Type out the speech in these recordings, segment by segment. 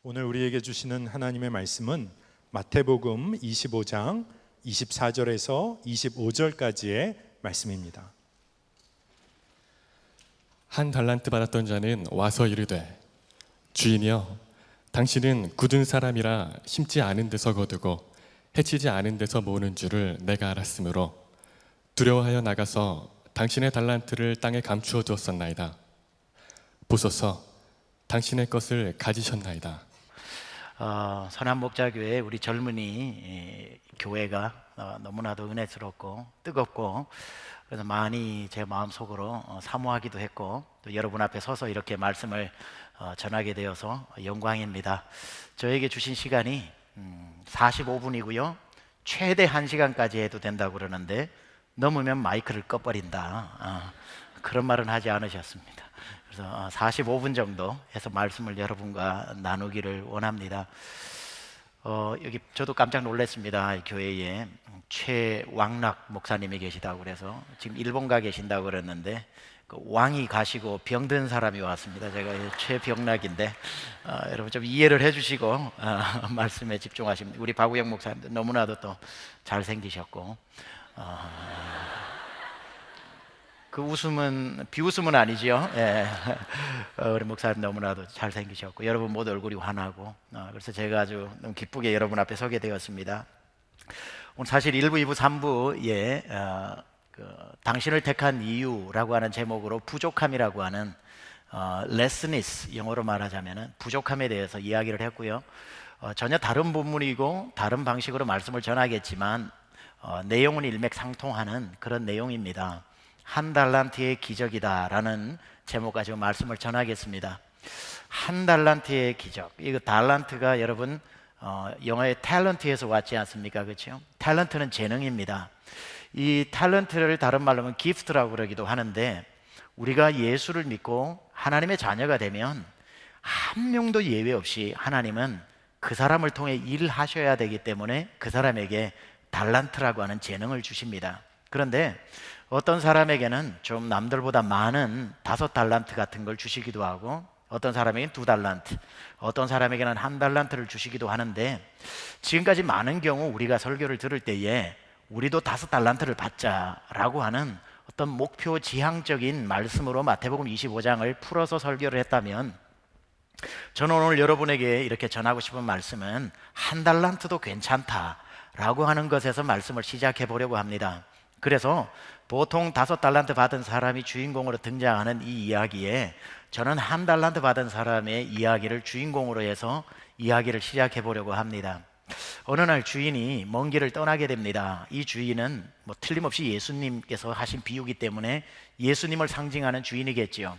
오늘 우리에게 주시는 하나님의 말씀은 마태복음 25장 24절에서 25절까지의 말씀입니다. 한 달란트 받았던 자는 와서 이르되 주인이여, 당신은 굳은 사람이라 심지 않은 데서 거두고 해치지 않은 데서 모으는 줄을 내가 알았으므로 두려워하여 나가서 당신의 달란트를 땅에 감추어 두었었나이다. 보소서, 당신의 것을 가지셨나이다. 선한목자교회 우리 젊은이 교회가 너무나도 은혜스럽고 뜨겁고, 그래서 많이 제 마음속으로 사모하기도 했고, 또 여러분 앞에 서서 이렇게 말씀을 전하게 되어서 영광입니다. 저에게 주신 시간이 45분이고요 최대 1시간까지 해도 된다고 그러는데 넘으면 마이크를 꺼버린다, 그런 말은 하지 않으셨습니다. 그래서 45분 정도 해서 말씀을 여러분과 나누기를 원합니다. 여기 저도 깜짝 놀랐습니다. 교회에 최왕락 목사님이 계시다고 그래서 지금 일본 가 계신다고 그랬는데, 그 왕이 가시고 병든 사람이 왔습니다. 제가 최병락인데 여러분 좀 이해를 해주시고 말씀에 집중하시면, 우리 박우영 목사님도 너무나도 또 잘생기셨고, 그 웃음은 비웃음은 아니죠. 예. 우리 목사님 너무나도 잘생기셨고, 여러분 모두 얼굴이 환하고, 그래서 제가 아주 너무 기쁘게 여러분 앞에 서게 되었습니다. 오늘 사실 1부, 2부, 3부에 당신을 택한 이유라고 하는 제목으로 부족함이라고 하는 lessness, 영어로 말하자면 부족함에 대해서 이야기를 했고요. 전혀 다른 본문이고 다른 방식으로 말씀을 전하겠지만 내용은 일맥상통하는 그런 내용입니다. 한 달란트의 기적이다라는 제목 가지고 말씀을 전하겠습니다. 한 달란트의 기적. 이거 달란트가 여러분 영어의 탤런트에서 왔지 않습니까? 그렇죠? 탤런트는 재능입니다. 이 탤런트를 다른 말로 하면 기프트라고 그러기도 하는데, 우리가 예수를 믿고 하나님의 자녀가 되면 한 명도 예외 없이 하나님은 그 사람을 통해 일하셔야 되기 때문에 그 사람에게 달란트라고 하는 재능을 주십니다. 그런데 어떤 사람에게는 좀 남들보다 많은 5달란트 같은 걸 주시기도 하고, 어떤 사람에게는 2달란트, 어떤 사람에게는 1달란트를 주시기도 하는데, 지금까지 많은 경우 우리가 설교를 들을 때에 우리도 5달란트를 받자라고 하는 어떤 목표 지향적인 말씀으로 마태복음 25장을 풀어서 설교를 했다면, 저는 오늘 여러분에게 이렇게 전하고 싶은 말씀은 1달란트도 괜찮다라고 하는 것에서 말씀을 시작해 보려고 합니다. 그래서 보통 5달란트 받은 사람이 주인공으로 등장하는 이 이야기에 저는 1달란트 받은 사람의 이야기를 주인공으로 해서 이야기를 시작해 보려고 합니다. 어느 날 주인이 먼 길을 떠나게 됩니다. 이 주인은 틀림없이 예수님께서 하신 비유이기 때문에 예수님을 상징하는 주인이겠지요.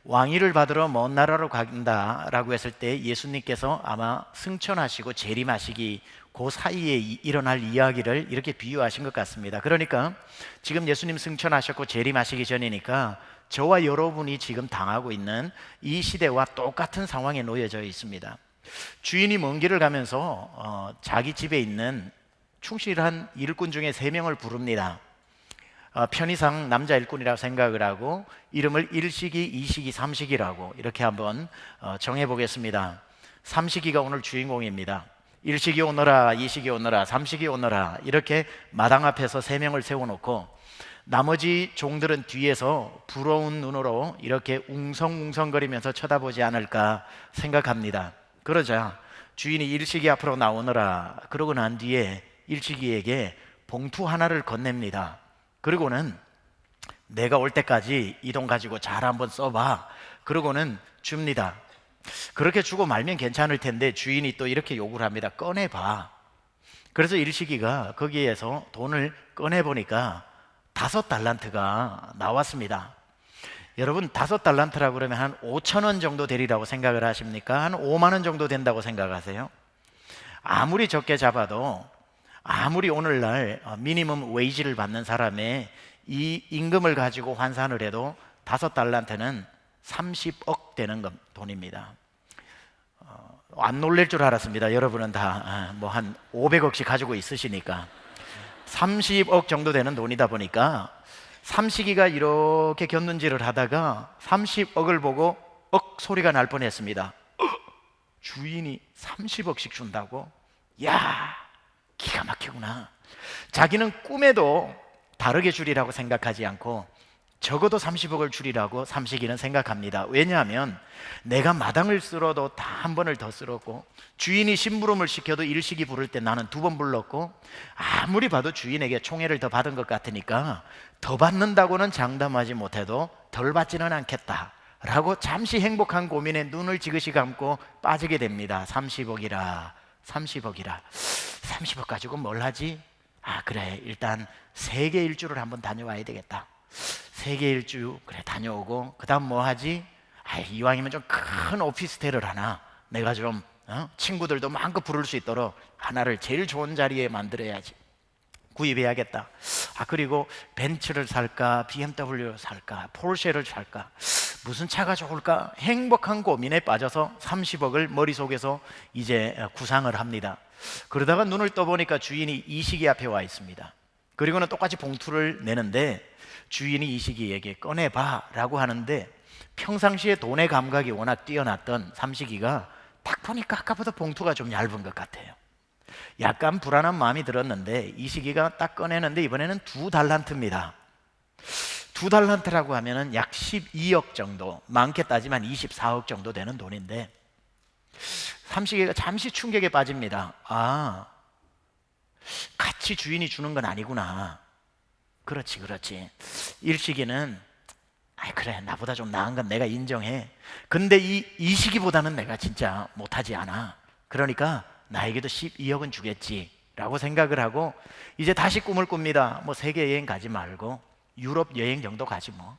왕위를 받으러 먼 나라로 간다라고 했을 때 예수님께서 아마 승천하시고 재림하시기 그 사이에 일어날 이야기를 이렇게 비유하신 것 같습니다. 그러니까 지금 예수님 승천하셨고 재림하시기 전이니까 저와 여러분이 지금 당하고 있는 이 시대와 똑같은 상황에 놓여져 있습니다. 주인이 먼 길을 가면서 자기 집에 있는 충실한 일꾼 중에 3명을 부릅니다. 편의상 남자 일꾼이라고 생각을 하고 이름을 1시기, 2시기, 3시기라고 이렇게 한번 정해보겠습니다. 3시기가 오늘 주인공입니다. 1시기 오너라, 2시기 오너라, 3시기 오너라, 이렇게 마당 앞에서 3명을 세워놓고 나머지 종들은 뒤에서 부러운 눈으로 이렇게 웅성웅성거리면서 쳐다보지 않을까 생각합니다. 그러자 주인이 1시기 앞으로 나오너라 그러고 난 뒤에 1시기에게 봉투 하나를 건넵니다. 그리고는 내가 올 때까지 이 돈 가지고 잘 한번 써봐, 그러고는 줍니다. 그렇게 주고 말면 괜찮을 텐데 주인이 또 이렇게 요구를 합니다. 꺼내봐. 그래서 1시기가 거기에서 돈을 꺼내보니까 5달란트가 나왔습니다. 여러분 5달란트라고 그러면 한 5,000원 정도 되리라고 생각을 하십니까? 한 5만 원 정도 된다고 생각하세요? 아무리 적게 잡아도, 아무리 오늘날 미니멈 웨이지를 받는 사람의 이 임금을 가지고 환산을 해도 5달란트는 30억 되는 돈입니다. 안 놀랄 줄 알았습니다. 여러분은 다 한 500억씩 가지고 있으시니까. 30억 정도 되는 돈이다 보니까 삼식이가 이렇게 곁눈질을 하다가 30억을 보고 억 소리가 날 뻔했습니다. 주인이 30억씩 준다고? 야, 기가 막히구나. 자기는 꿈에도 다르게 주리라고 생각하지 않고 적어도 30억을 주리라고 삼식이는 생각합니다. 왜냐하면 내가 마당을 쓸어도 다 한 번을 더 쓸었고, 주인이 심부름을 시켜도 일식이 부를 때 나는 2번 불렀고, 아무리 봐도 주인에게 총애를 더 받은 것 같으니까 더 받는다고는 장담하지 못해도 덜 받지는 않겠다 라고 잠시 행복한 고민에 눈을 지그시 감고 빠지게 됩니다. 30억이라 30억 가지고 뭘 하지? 아, 그래, 일단 세계 일주를 한번 다녀와야 되겠다. 세계 일주 그래 다녀오고, 그 다음 뭐 하지? 아, 이왕이면 좀 큰 오피스텔을 하나 내가 좀 친구들도 마음껏 부를 수 있도록 하나를 제일 좋은 자리에 만들어야지, 구입해야겠다. 아, 그리고 벤츠를 살까, BMW를 살까, 포르쉐를 살까, 무슨 차가 좋을까? 행복한 고민에 빠져서 30억을 머릿속에서 이제 구상을 합니다. 그러다가 눈을 떠보니까 주인이 이식이 앞에 와 있습니다. 그리고는 똑같이 봉투를 내는데 주인이 이식이에게 꺼내봐 라고 하는데, 평상시에 돈의 감각이 워낙 뛰어났던 삼식이가 딱 보니까 아까보다 봉투가 좀 얇은 것 같아요. 약간 불안한 마음이 들었는데 이식이가 딱 꺼내는데 이번에는 2달란트입니다. 2달란트라고 하면은 약 12억 정도, 많게 따지면 24억 정도 되는 돈인데, 삼식이가 잠시 충격에 빠집니다. 아, 같이 주인이 주는 건 아니구나. 그렇지. 일식이는 아이, 그래, 나보다 좀 나은 건 내가 인정해. 근데 이 시기보다는 내가 진짜 못하지 않아. 그러니까 나에게도 12억은 주겠지 라고 생각을 하고 이제 다시 꿈을 꿉니다. 뭐 세계 여행 가지 말고 유럽 여행 정도 가지 뭐.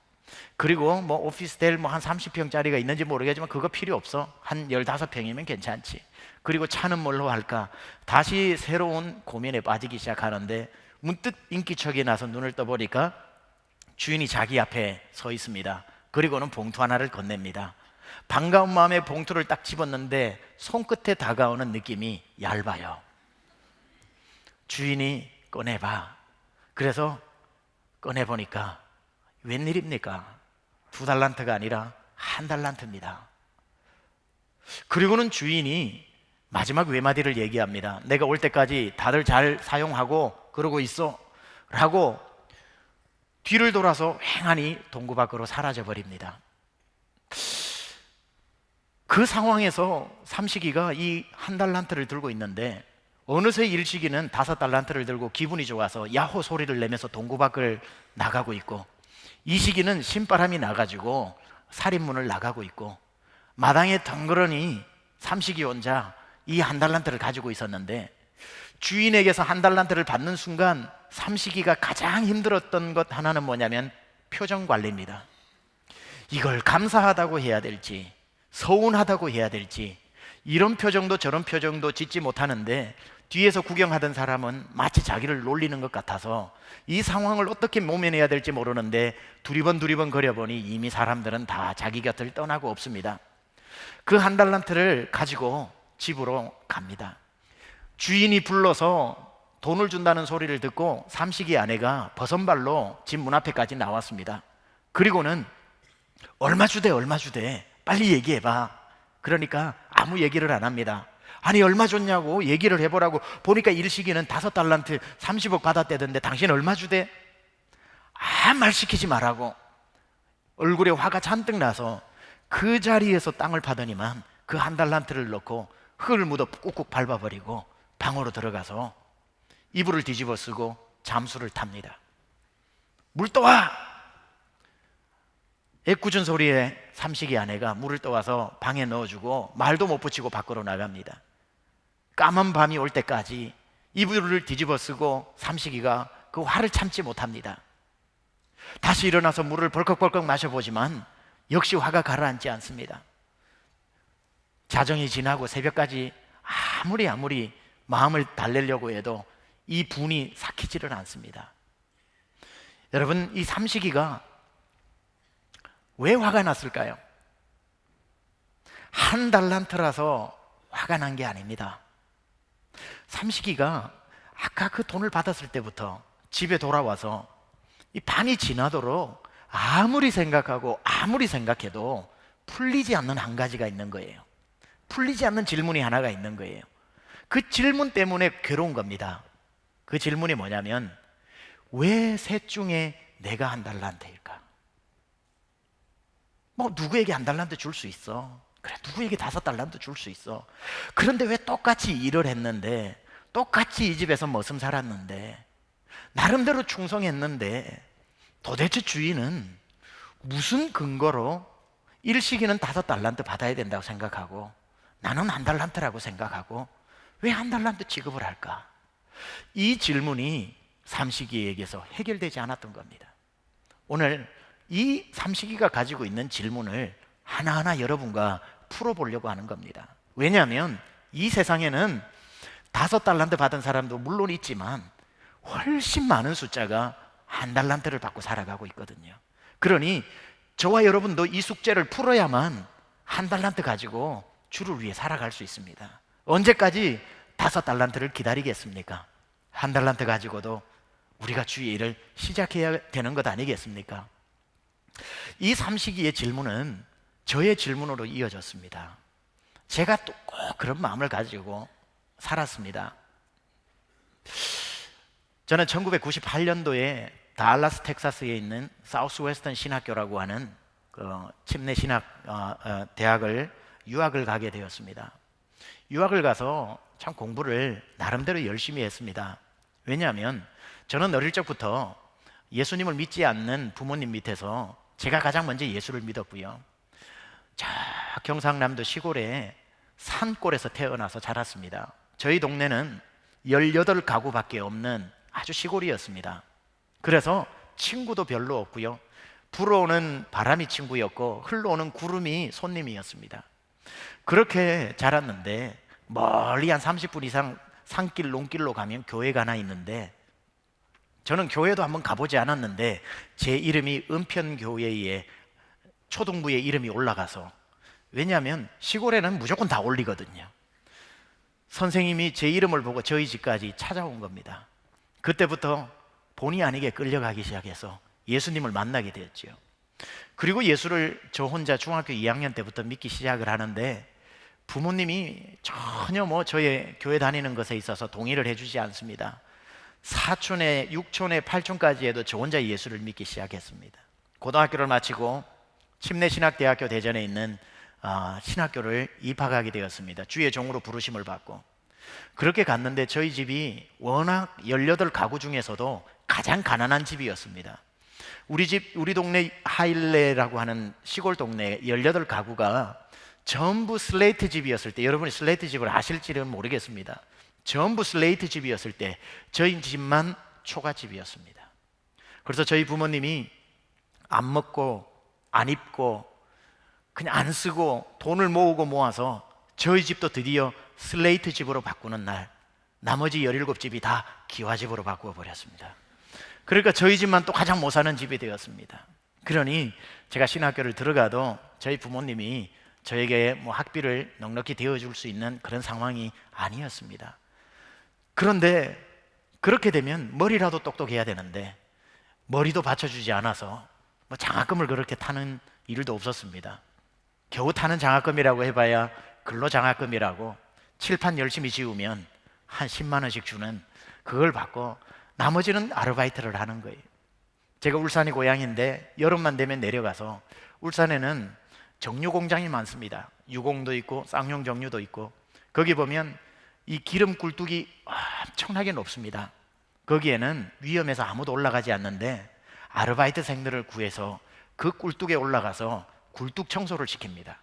그리고 뭐 오피스텔 뭐 한 30평짜리가 있는지 모르겠지만 그거 필요 없어. 한 15평이면 괜찮지. 그리고 차는 뭘로 할까? 다시 새로운 고민에 빠지기 시작하는데, 문득 인기척이 나서 눈을 떠보니까 주인이 자기 앞에 서 있습니다. 그리고는 봉투 하나를 건넵니다. 반가운 마음에 봉투를 딱 집었는데 손끝에 다가오는 느낌이 얇아요. 주인이 꺼내봐. 그래서 꺼내보니까 웬일입니까? 2달란트가 아니라 1달란트입니다. 그리고는 주인이 마지막 외마디를 얘기합니다. 내가 올 때까지 다들 잘 사용하고 그러고 있어 라고 뒤를 돌아서 횡하니 동구 밖으로 사라져버립니다. 그 상황에서 삼식이가 이 1달란트를 들고 있는데 어느새 일식이는 5달란트를 들고 기분이 좋아서 야호 소리를 내면서 동구 밖을 나가고 있고, 이식이는 신바람이 나가지고 살인문을 나가고 있고, 마당에 덩그러니 삼식이 혼자 이 1달란트를 가지고 있었는데, 주인에게서 1달란트를 받는 순간 삼식이가 가장 힘들었던 것 하나는 뭐냐면 표정 관리입니다. 이걸 감사하다고 해야 될지 서운하다고 해야 될지, 이런 표정도 저런 표정도 짓지 못하는데 뒤에서 구경하던 사람은 마치 자기를 놀리는 것 같아서 이 상황을 어떻게 모면해야 될지 모르는데 두리번 거려보니 이미 사람들은 다 자기 곁을 떠나고 없습니다. 그 1달란트를 가지고 집으로 갑니다. 주인이 불러서 돈을 준다는 소리를 듣고 삼식이 아내가 버선발로 집 문 앞에까지 나왔습니다. 그리고는 얼마 주대 빨리 얘기해봐. 그러니까 아무 얘기를 안 합니다. 아니, 얼마 줬냐고 얘기를 해보라고. 보니까 일식이는 5달란트 30억 받았대던데 당신 얼마 주대? 아무 말 시키지 말라고. 얼굴에 화가 잔뜩 나서 그 자리에서 땅을 파더니만 그 1달란트를 넣고 흙을 묻어 꾹꾹 밟아버리고 방으로 들어가서 이불을 뒤집어 쓰고 잠수를 탑니다. 물 떠와! 애꿎은 소리에 삼식이 아내가 물을 떠와서 방에 넣어주고 말도 못 붙이고 밖으로 나갑니다. 까만 밤이 올 때까지 이불을 뒤집어 쓰고 삼식이가 그 화를 참지 못합니다. 다시 일어나서 물을 벌컥벌컥 마셔보지만 역시 화가 가라앉지 않습니다. 자정이 지나고 새벽까지 아무리 마음을 달래려고 해도 이 분이 삭히지를 않습니다. 여러분, 이 삼식이가 왜 화가 났을까요? 1달란트라서 화가 난 게 아닙니다. 삼식이가 아까 그 돈을 받았을 때부터 집에 돌아와서 이 밤이 지나도록 아무리 생각하고 아무리 생각해도 풀리지 않는 한 가지가 있는 거예요. 풀리지 않는 질문이 하나가 있는 거예요. 그 질문 때문에 괴로운 겁니다. 그 질문이 뭐냐면 왜 셋 중에 내가 한 달란트일까? 뭐 누구에게 한 달란트 줄 수 있어. 그래, 누구에게 5달란트 줄 수 있어. 그런데 왜 똑같이 일을 했는데, 똑같이 이 집에서 머슴 살았는데, 나름대로 충성했는데 도대체 주인은 무슨 근거로 일시기는 5달란트 받아야 된다고 생각하고 나는 1달란트라고 생각하고 왜 1달란트 지급을 할까? 이 질문이 삼시기에게서 해결되지 않았던 겁니다. 오늘 이 삼시기가 가지고 있는 질문을 하나하나 여러분과 풀어보려고 하는 겁니다. 왜냐하면 이 세상에는 5달란트 받은 사람도 물론 있지만 훨씬 많은 숫자가 1달란트를 받고 살아가고 있거든요. 그러니 저와 여러분도 이 숙제를 풀어야만 1달란트 가지고 주를 위해 살아갈 수 있습니다. 언제까지 5달란트를 기다리겠습니까? 1달란트 가지고도 우리가 주의 일을 시작해야 되는 것 아니겠습니까? 이 삼시기의 질문은 저의 질문으로 이어졌습니다. 제가 또 꼭 그런 마음을 가지고 살았습니다. 저는 1998년도에 달라스 텍사스에 있는 사우스웨스턴 신학교라고 하는 그 침례 신학 대학을 유학을 가게 되었습니다. 유학을 가서 참 공부를 나름대로 열심히 했습니다. 왜냐하면 저는 어릴 적부터 예수님을 믿지 않는 부모님 밑에서 제가 가장 먼저 예수를 믿었고요. 저 경상남도 시골에 산골에서 태어나서 자랐습니다. 저희 동네는 18가구밖에 없는 아주 시골이었습니다. 그래서 친구도 별로 없고요. 불어오는 바람이 친구였고 흘러오는 구름이 손님이었습니다. 그렇게 자랐는데 멀리 한 30분 이상 산길 논길로 가면 교회가 하나 있는데 저는 교회도 한번 가보지 않았는데 제 이름이 은편교회에 초등부에 이름이 올라가서, 왜냐하면 시골에는 무조건 다 올리거든요. 선생님이 제 이름을 보고 저희 집까지 찾아온 겁니다. 그때부터 본의 아니게 끌려가기 시작해서 예수님을 만나게 되었죠. 그리고 예수를 저 혼자 중학교 2학년 때부터 믿기 시작을 하는데 부모님이 전혀 저의 교회 다니는 것에 있어서 동의를 해주지 않습니다. 사촌에 6촌에 8촌까지 해도 저 혼자 예수를 믿기 시작했습니다. 고등학교를 마치고 침례신학대학교 대전에 있는 신학교를 입학하게 되었습니다. 주의 종으로 부르심을 받고 그렇게 갔는데 저희 집이 워낙 18가구 중에서도 가장 가난한 집이었습니다. 우리 동네 하일레라고 하는 시골 동네 18가구가 전부 슬레이트 집이었을 때, 여러분이 슬레이트 집을 아실지는 모르겠습니다. 전부 슬레이트 집이었을 때 저희 집만 초가집이었습니다. 그래서 저희 부모님이 안 먹고 안 입고 그냥 안 쓰고 돈을 모으고 모아서 저희 집도 드디어 슬레이트 집으로 바꾸는 날 나머지 17집이 다 기와집으로 바꾸어 버렸습니다. 그러니까 저희 집만 또 가장 못 사는 집이 되었습니다. 그러니 제가 신학교를 들어가도 저희 부모님이 저에게 학비를 넉넉히 대어줄 수 있는 그런 상황이 아니었습니다. 그런데 그렇게 되면 머리라도 똑똑해야 되는데 머리도 받쳐주지 않아서 장학금을 그렇게 타는 일도 없었습니다. 겨우 타는 장학금이라고 해봐야 근로장학금이라고 칠판 열심히 지우면 한 10만 원씩 주는 그걸 받고 나머지는 아르바이트를 하는 거예요. 제가 울산이 고향인데 여름만 되면 내려가서 울산에는 정유 공장이 많습니다. 유공도 있고 쌍용 정유도 있고 거기 보면 이 기름 굴뚝이 엄청나게 높습니다. 거기에는 위험해서 아무도 올라가지 않는데 아르바이트생들을 구해서 그 굴뚝에 올라가서 굴뚝 청소를 시킵니다.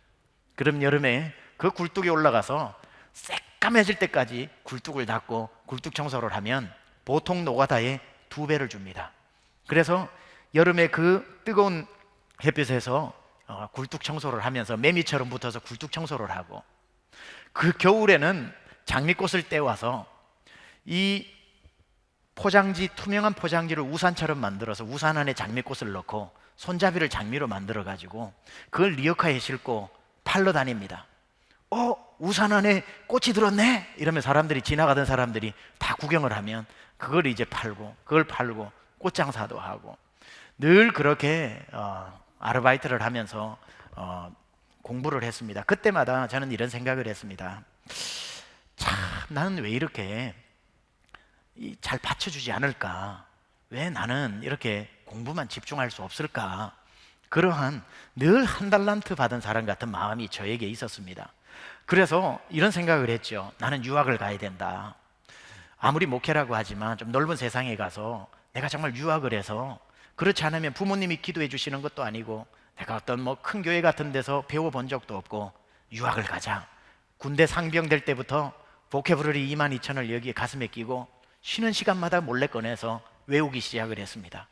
그럼 여름에 그 굴뚝에 올라가서 새까매질 때까지 굴뚝을 닦고 굴뚝 청소를 하면 보통 노가다의 2배를 줍니다. 그래서 여름에 그 뜨거운 햇빛에서 굴뚝 청소를 하면서 매미처럼 붙어서 굴뚝 청소를 하고 그 겨울에는 장미꽃을 떼와서 이 포장지, 투명한 포장지를 우산처럼 만들어서 우산 안에 장미꽃을 넣고 손잡이를 장미로 만들어 가지고 그걸 리어카에 싣고 팔러 다닙니다. 우산 안에 꽃이 들었네? 이러면 사람들이, 지나가던 사람들이 다 구경을 하면 그걸 이제 팔고 그걸 팔고 꽃장사도 하고 늘 그렇게 아르바이트를 하면서 공부를 했습니다. 그때마다 저는 이런 생각을 했습니다. 참, 나는 왜 이렇게 잘 받쳐주지 않을까? 왜 나는 이렇게 공부만 집중할 수 없을까? 그러한 늘 한 달란트 받은 사람 같은 마음이 저에게 있었습니다. 그래서 이런 생각을 했죠. 나는 유학을 가야 된다. 아무리 목회라고 하지만 좀 넓은 세상에 가서 내가 정말 유학을 해서, 그렇지 않으면 부모님이 기도해 주시는 것도 아니고 내가 어떤 뭐 큰 교회 같은 데서 배워본 적도 없고 유학을 가자. 군대 상병 될 때부터 보케브러리 22,000을 여기에 가슴에 끼고 쉬는 시간마다 몰래 꺼내서 외우기 시작을 했습니다.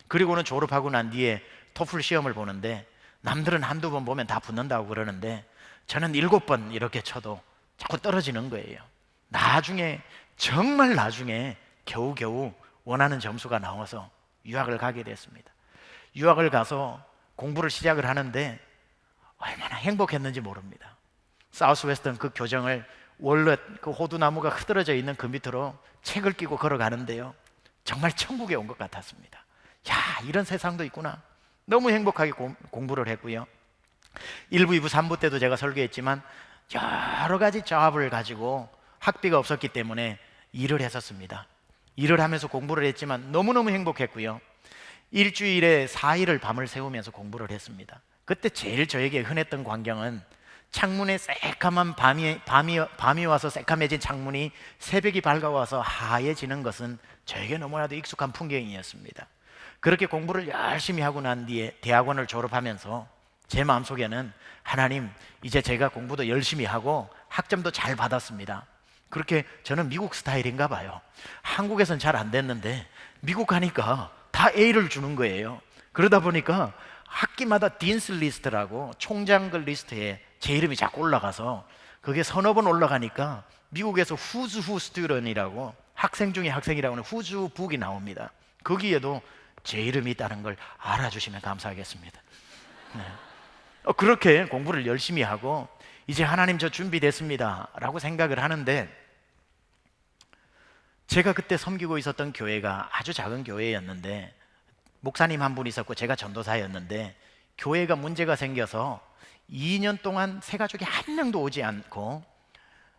그리고는 졸업하고 난 뒤에 토플 시험을 보는데 남들은 한두 번 보면 다 붙는다고 그러는데 저는 7번 이렇게 쳐도 자꾸 떨어지는 거예요. 나중에, 정말 나중에 겨우겨우 원하는 점수가 나와서 유학을 가게 됐습니다. 유학을 가서 공부를 시작을 하는데 얼마나 행복했는지 모릅니다. 사우스웨스턴 그 교정을 월렛, 그 호두나무가 흐드러져 있는 그 밑으로 책을 끼고 걸어가는데요, 정말 천국에 온 것 같았습니다. 야, 이런 세상도 있구나. 너무 행복하게 공부를 했고요. 1부, 2부, 3부 때도 제가 설교했지만 여러 가지 잡을 가지고 학비가 없었기 때문에 일을 했었습니다. 일을 하면서 공부를 했지만 너무너무 행복했고요. 일주일에 4일을 밤을 새우면서 공부를 했습니다. 그때 제일 저에게 흔했던 광경은 창문에 새까만 밤이 와서 새까매진 창문이 새벽이 밝아와서 하얘지는 것은 저에게 너무나도 익숙한 풍경이었습니다. 그렇게 공부를 열심히 하고 난 뒤에 대학원을 졸업하면서 제 마음속에는 하나님, 이제 제가 공부도 열심히 하고 학점도 잘 받았습니다. 그렇게 저는 미국 스타일인가 봐요. 한국에선 잘 안 됐는데 미국 가니까 다 A를 주는 거예요. 그러다 보니까 학기마다 딘스 리스트라고 총장들 리스트에 제 이름이 자꾸 올라가서 그게 서너 번 올라가니까 미국에서 Who's Who Student이라고, 학생 중에 학생이라고 하는 Who's Who Book이 나옵니다. 거기에도 제 이름이 있다는 걸 알아주시면 감사하겠습니다. 네. 그렇게 공부를 열심히 하고 이제 하나님 저 준비됐습니다 라고 생각을 하는데, 제가 그때 섬기고 있었던 교회가 아주 작은 교회였는데 목사님 한 분 있었고 제가 전도사였는데, 교회가 문제가 생겨서 2년 동안 새 가족이 한 명도 오지 않고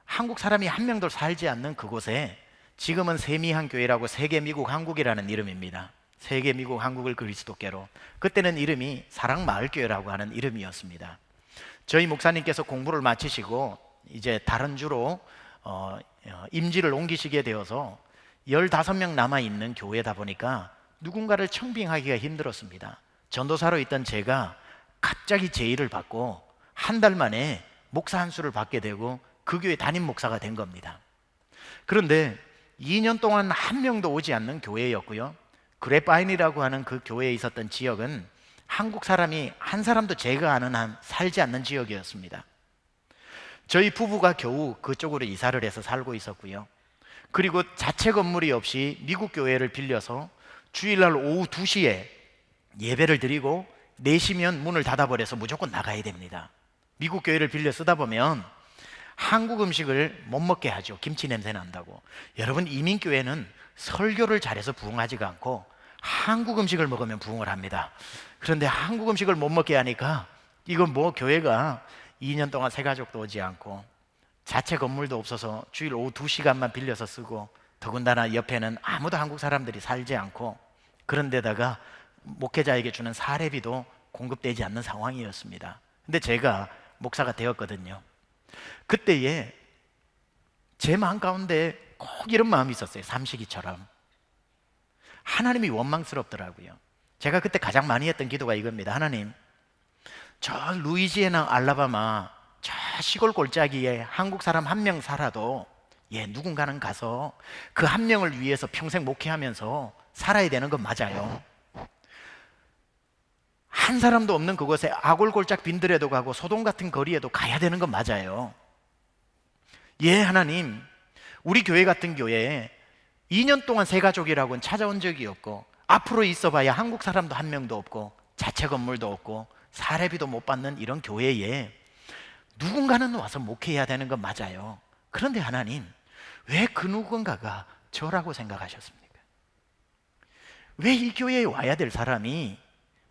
한국 사람이 한 명도 살지 않는 그곳에, 지금은 세미한 교회라고 세계 미국 한국이라는 이름입니다. 세계 미국 한국을 그리스도께로, 그때는 이름이 사랑마을교회라고 하는 이름이었습니다. 저희 목사님께서 공부를 마치시고 이제 다른 주로 임지를 옮기시게 되어서 15명 남아있는 교회다 보니까 누군가를 청빙하기가 힘들었습니다. 전도사로 있던 제가 갑자기 제의를 받고 한 달 만에 목사 한 수를 받게 되고 그 교회 담임 목사가 된 겁니다. 그런데 2년 동안 한 명도 오지 않는 교회였고요, 그래파인이라고 하는 그 교회에 있었던 지역은 한국 사람이 한 사람도 제가 아는 한 살지 않는 지역이었습니다. 저희 부부가 겨우 그쪽으로 이사를 해서 살고 있었고요, 그리고 자체 건물이 없이 미국 교회를 빌려서 주일날 오후 2시에 예배를 드리고 4시면 문을 닫아버려서 무조건 나가야 됩니다. 미국 교회를 빌려 쓰다 보면 한국 음식을 못 먹게 하죠. 김치 냄새 난다고. 여러분, 이민교회는 설교를 잘해서 부흥하지가 않고 한국 음식을 먹으면 부흥을 합니다. 그런데 한국 음식을 못 먹게 하니까 이건 뭐 교회가 2년 동안 새 가족도 오지 않고 자체 건물도 없어서 주일 오후 2시간만 빌려서 쓰고, 더군다나 옆에는 아무도 한국 사람들이 살지 않고, 그런 데다가 목회자에게 주는 사례비도 공급되지 않는 상황이었습니다. 근데 제가 목사가 되었거든요. 그때에 제 마음 가운데 꼭 이런 마음이 있었어요. 삼식이처럼. 하나님이 원망스럽더라고요. 제가 그때 가장 많이 했던 기도가 이겁니다. 하나님, 저 루이지애나 알라바마 저 시골 골짜기에 한국 사람 한 명 살아도 누군가는 가서 그 한 명을 위해서 평생 목회하면서 살아야 되는 건 맞아요. 한 사람도 없는 그곳에 아골골짝 빈들에도 가고 소돔 같은 거리에도 가야 되는 건 맞아요. 하나님, 우리 교회 같은 교회에 2년 동안 새 가족이라고는 찾아온 적이 없고 앞으로 있어봐야 한국 사람도 한 명도 없고 자체 건물도 없고 사례비도 못 받는 이런 교회에 누군가는 와서 목회해야 되는 건 맞아요. 그런데 하나님, 왜 그 누군가가 저라고 생각하셨습니까? 왜 이 교회에 와야 될 사람이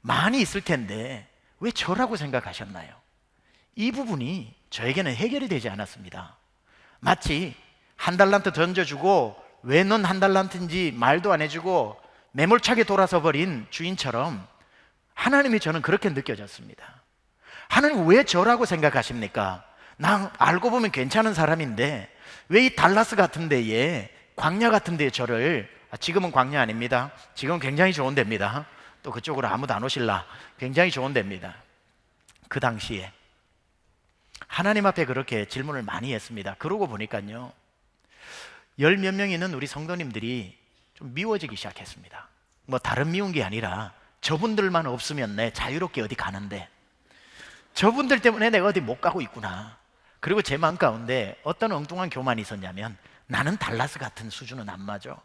많이 있을 텐데 왜 저라고 생각하셨나요? 이 부분이 저에게는 해결이 되지 않았습니다. 마치 한 달란트 던져주고 왜 넌 한 달란트인지 말도 안 해주고 매몰차게 돌아서 버린 주인처럼 하나님이 저는 그렇게 느껴졌습니다. 하나님 왜 저라고 생각하십니까? 나 알고 보면 괜찮은 사람인데 왜 이 달라스 같은 데에, 광야 같은 데에 저를, 지금은 광야 아닙니다. 지금은 굉장히 좋은 데입니다. 또 그쪽으로 아무도 안 오실라. 굉장히 좋은 데입니다. 그 당시에 하나님 앞에 그렇게 질문을 많이 했습니다. 그러고 보니까요, 열 몇 명 있는 우리 성도님들이 좀 미워지기 시작했습니다. 뭐 다른 미운 게 아니라 저분들만 없으면 내 자유롭게 어디 가는데 저분들 때문에 내가 어디 못 가고 있구나. 그리고 제 마음 가운데 어떤 엉뚱한 교만이 있었냐면, 나는 달라스 같은 수준은 안 맞아.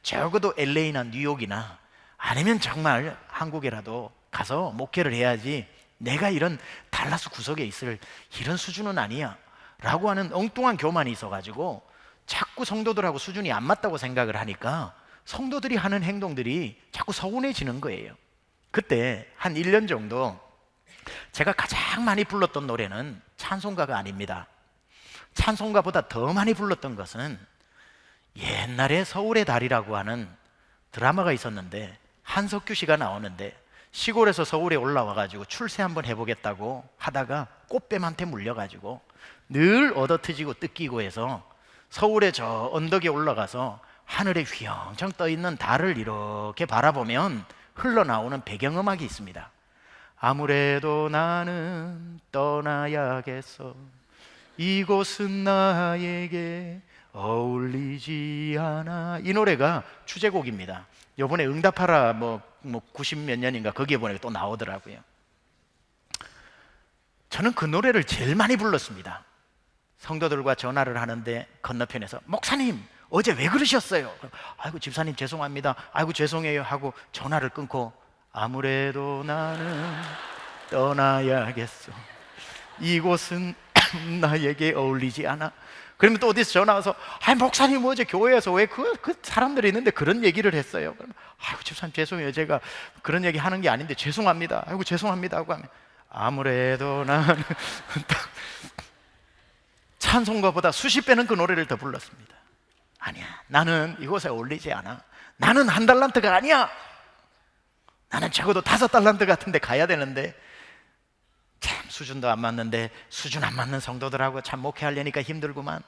적어도 LA나 뉴욕이나 아니면 정말 한국에라도 가서 목회를 해야지 내가 이런 달라스 구석에 있을 이런 수준은 아니야 라고 하는 엉뚱한 교만이 있어가지고 자꾸 성도들하고 수준이 안 맞다고 생각을 하니까 성도들이 하는 행동들이 자꾸 서운해지는 거예요. 그때 한 1년 정도 제가 가장 많이 불렀던 노래는 찬송가가 아닙니다. 찬송가보다 더 많이 불렀던 것은 옛날에 서울의 달이라고 하는 드라마가 있었는데, 한석규 씨가 나오는데 시골에서 서울에 올라와가지고 출세 한번 해보겠다고 하다가 꽃뱀한테 물려가지고 늘 얻어트지고 뜯기고 해서 서울의 저 언덕에 올라가서 하늘에 휘영청 떠있는 달을 이렇게 바라보면 흘러나오는 배경음악이 있습니다. 아무래도 나는 떠나야겠어. 이곳은 나에게 어울리지 않아. 이 노래가 주제곡입니다. 요번에 응답하라 뭐 90 몇 년인가 거기에 보니까 또 나오더라고요. 저는 그 노래를 제일 많이 불렀습니다. 성도들과 전화를 하는데 건너편에서 목사님 어제 왜 그러셨어요? 아이고 집사님 죄송합니다. 아이고 죄송해요 하고 전화를 끊고, 아무래도 나는 떠나야겠어. 이곳은 나에게 어울리지 않아. 그러면 또 어디서 전화 와서, 아이 목사님 어제 교회에서 왜 그 사람들이 있는데 그런 얘기를 했어요. 그러면 아이고 집사님 죄송해요. 제가 그런 얘기 하는 게 아닌데 죄송합니다. 아이고 죄송합니다 하고 하면, 아무래도 나는 찬송가보다 수십 배는 그 노래를 더 불렀습니다. 아니야, 나는 이곳에 어울리지 않아. 나는 한 달란트가 아니야. 나는 적어도 5달란트 같은 데 가야 되는데 참 수준도 안 맞는데, 수준 안 맞는 성도들하고 참 목회하려니까 힘들구만.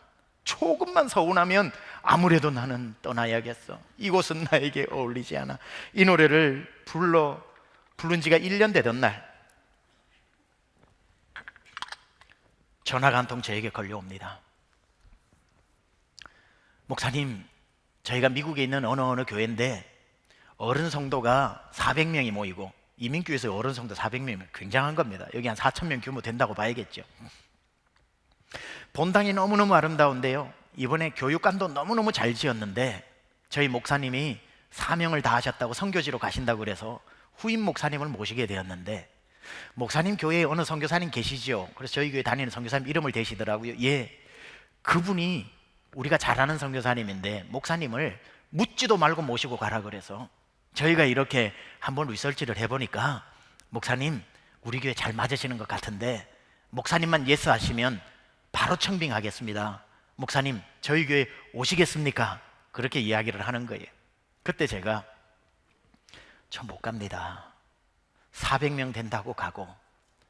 조금만 서운하면 아무래도 나는 떠나야겠어. 이곳은 나에게 어울리지 않아. 이 노래를 부른 지가 1년 되던 날 전화가 한 통 저에게 걸려옵니다. 목사님, 저희가 미국에 있는 어느 교회인데 어른 성도가 400명이 모이고, 이민교회에서 어른 성도 400명이면 굉장한 겁니다. 여기 한 4,000명 규모 된다고 봐야겠죠. 본당이 너무너무 아름다운데요, 이번에 교육관도 너무너무 잘 지었는데 저희 목사님이 사명을 다하셨다고 선교지로 가신다고 그래서 후임 목사님을 모시게 되었는데, 목사님 교회에 어느 선교사님 계시죠? 그래서 저희 교회 다니는 선교사님 이름을 대시더라고요. 예, 그분이 우리가 잘 아는 선교사님인데 목사님을 묻지도 말고 모시고 가라 그래서 저희가 이렇게 한번 리서치를 해보니까, 목사님 우리 교회 잘 맞으시는 것 같은데 목사님만 예스 하시면 바로 청빙하겠습니다. 목사님 저희 교회 오시겠습니까? 그렇게 이야기를 하는 거예요. 그때 제가 저 못 갑니다. 400명 된다고 가고,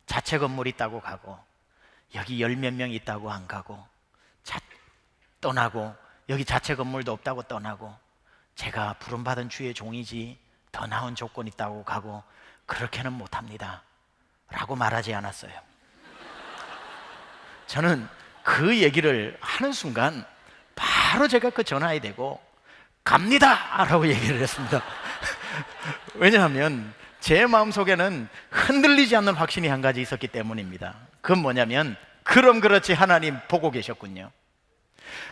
자체 건물 있다고 가고, 여기 10몇 명 있다고 안 가고, 떠나고, 여기 자체 건물도 없다고 떠나고, 제가 부름받은 주의 종이지 더 나은 조건 있다고 가고, 그렇게는 못합니다 라고 말하지 않았어요. 저는 그 얘기를 하는 순간 바로 제가 그 전화에 대고 갑니다 라고 얘기를 했습니다. 왜냐하면 제 마음속에는 흔들리지 않는 확신이 한 가지 있었기 때문입니다. 그건 뭐냐면, 그럼 그렇지 하나님 보고 계셨군요.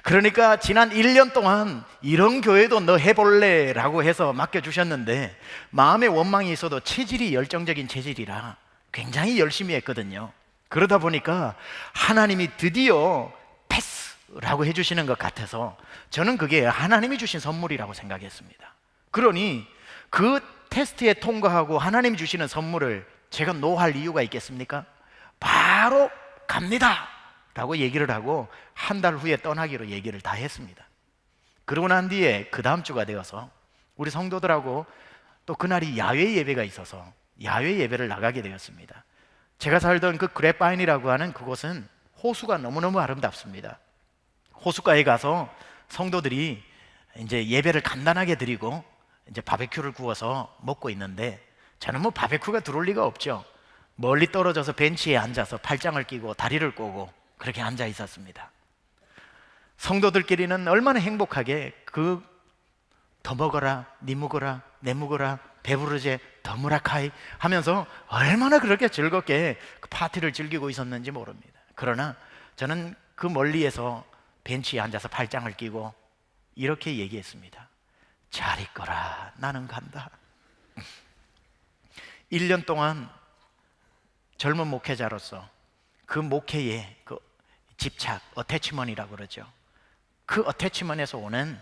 그러니까 지난 1년 동안 이런 교회도 너 해볼래? 라고 해서 맡겨주셨는데, 마음에 원망이 있어도 체질이 열정적인 체질이라 굉장히 열심히 했거든요. 그러다 보니까 하나님이 드디어 패스라고 해주시는 것 같아서 저는 그게 하나님이 주신 선물이라고 생각했습니다. 그러니 그 테스트에 통과하고 하나님이 주시는 선물을 제가 노할 이유가 있겠습니까? 바로 갑니다 라고 얘기를 하고 한 달 후에 떠나기로 얘기를 다 했습니다. 그러고 난 뒤에 그 다음 주가 되어서 우리 성도들하고 또 그날이 야외 예배가 있어서 야외 예배를 나가게 되었습니다. 제가 살던 그 그래파인이라고 하는 그곳은 호수가 너무너무 아름답습니다. 호숫가에 가서 성도들이 이제 예배를 간단하게 드리고 이제 바베큐를 구워서 먹고 있는데 저는 뭐 바베큐가 들어올 리가 없죠. 멀리 떨어져서 벤치에 앉아서 팔짱을 끼고 다리를 꼬고 그렇게 앉아 있었습니다. 성도들끼리는 얼마나 행복하게 더 먹어라, 니 먹어라, 내 먹어라, 배부르제, 더 무라카이 하면서 얼마나 그렇게 즐겁게 그 파티를 즐기고 있었는지 모릅니다. 그러나 저는 그 멀리에서 벤치에 앉아서 팔짱을 끼고 이렇게 얘기했습니다. 잘 있거라, 나는 간다. 1년 동안 젊은 목회자로서 그 목회에 그 집착, 어태치먼이라고 그러죠. 그 어태치먼에서 오는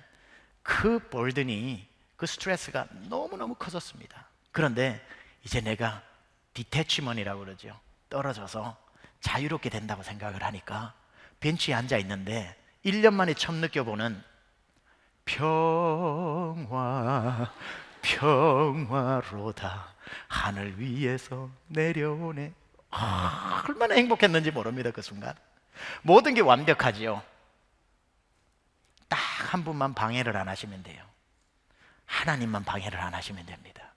그 볼든이, 그 스트레스가 너무너무 커졌습니다. 그런데 이제 내가 디태치먼이라고 그러죠. 떨어져서 자유롭게 된다고 생각을 하니까 벤치에 앉아 있는데 1년 만에 처음 느껴보는 평화, 평화로다 하늘 위에서 내려오네. 얼마나 행복했는지 모릅니다. 그 순간 모든 게 완벽하지요. 딱 한 분만 방해를 안 하시면 돼요. 하나님만 방해를 안 하시면 됩니다.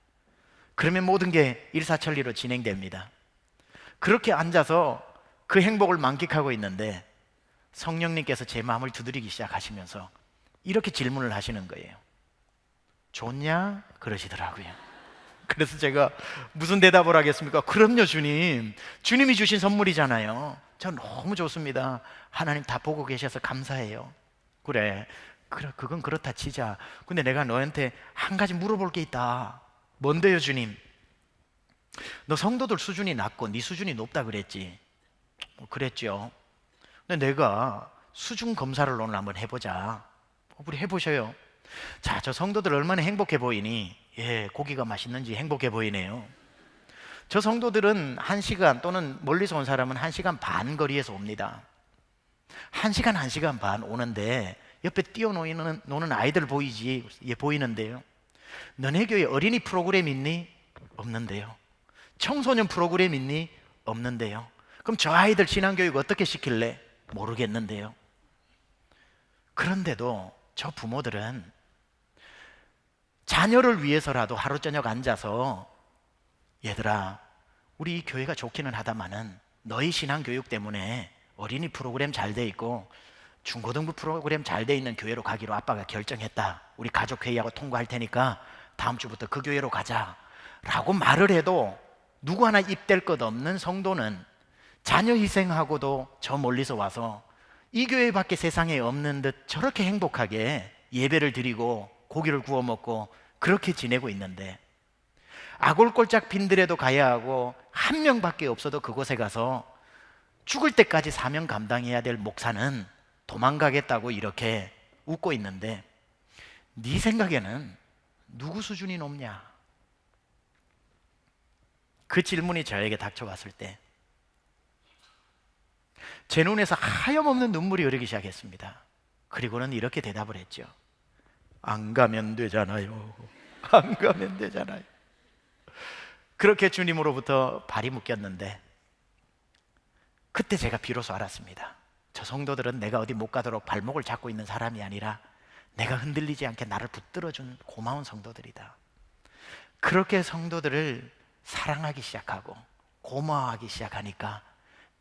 그러면 모든 게 일사천리로 진행됩니다. 그렇게 앉아서 그 행복을 만끽하고 있는데 성령님께서 제 마음을 두드리기 시작하시면서 이렇게 질문을 하시는 거예요. 좋냐? 그러시더라고요. 그래서 제가 무슨 대답을 하겠습니까? 그럼요, 주님. 주님이 주신 선물이잖아요. 전 너무 좋습니다. 하나님 다 보고 계셔서 감사해요. 그래, 그건 그렇다 치자. 근데 내가 너한테 한 가지 물어볼 게 있다. 뭔데요, 주님? 너 성도들 수준이 낮고 네 수준이 높다 그랬지. 그랬죠. 근데 내가 수준 검사를 오늘 한번 해보자. 우리 해보셔요. 자, 저 성도들 얼마나 행복해 보이니? 예, 고기가 맛있는지 행복해 보이네요. 저 성도들은 1시간 또는 멀리서 온 사람은 1시간 반 거리에서 옵니다. 1시간 반 오는데 옆에 뛰어노는 아이들 보이지? 예, 보이는데요. 너네 교회 어린이 프로그램 있니? 없는데요. 청소년 프로그램 있니? 없는데요. 그럼 저 아이들 신앙교육 어떻게 시킬래? 모르겠는데요. 그런데도 저 부모들은 자녀를 위해서라도 하루 저녁 앉아서 얘들아, 우리 이 교회가 좋기는 하다마는 너희 신앙교육 때문에 어린이 프로그램 잘 돼 있고 중고등부 프로그램 잘 돼 있는 교회로 가기로 아빠가 결정했다. 우리 가족회의하고 통과할 테니까 다음 주부터 그 교회로 가자 라고 말을 해도 누구 하나 입댈 것 없는 성도는 자녀 희생하고도 저 멀리서 와서 이 교회밖에 세상에 없는 듯 저렇게 행복하게 예배를 드리고 고기를 구워 먹고 그렇게 지내고 있는데, 아골골짝 빈들에도 가야 하고 한 명밖에 없어도 그곳에 가서 죽을 때까지 사명 감당해야 될 목사는 도망가겠다고 이렇게 웃고 있는데, 네 생각에는 누구 수준이 높냐? 그 질문이 저에게 닥쳐왔을 때 제 눈에서 하염없는 눈물이 흐르기 시작했습니다. 그리고는 이렇게 대답을 했죠. 안 가면 되잖아요. 안 가면 되잖아요. 그렇게 주님으로부터 발이 묶였는데 그때 제가 비로소 알았습니다. 저 성도들은 내가 어디 못 가도록 발목을 잡고 있는 사람이 아니라 내가 흔들리지 않게 나를 붙들어준 고마운 성도들이다. 그렇게 성도들을 사랑하기 시작하고 고마워하기 시작하니까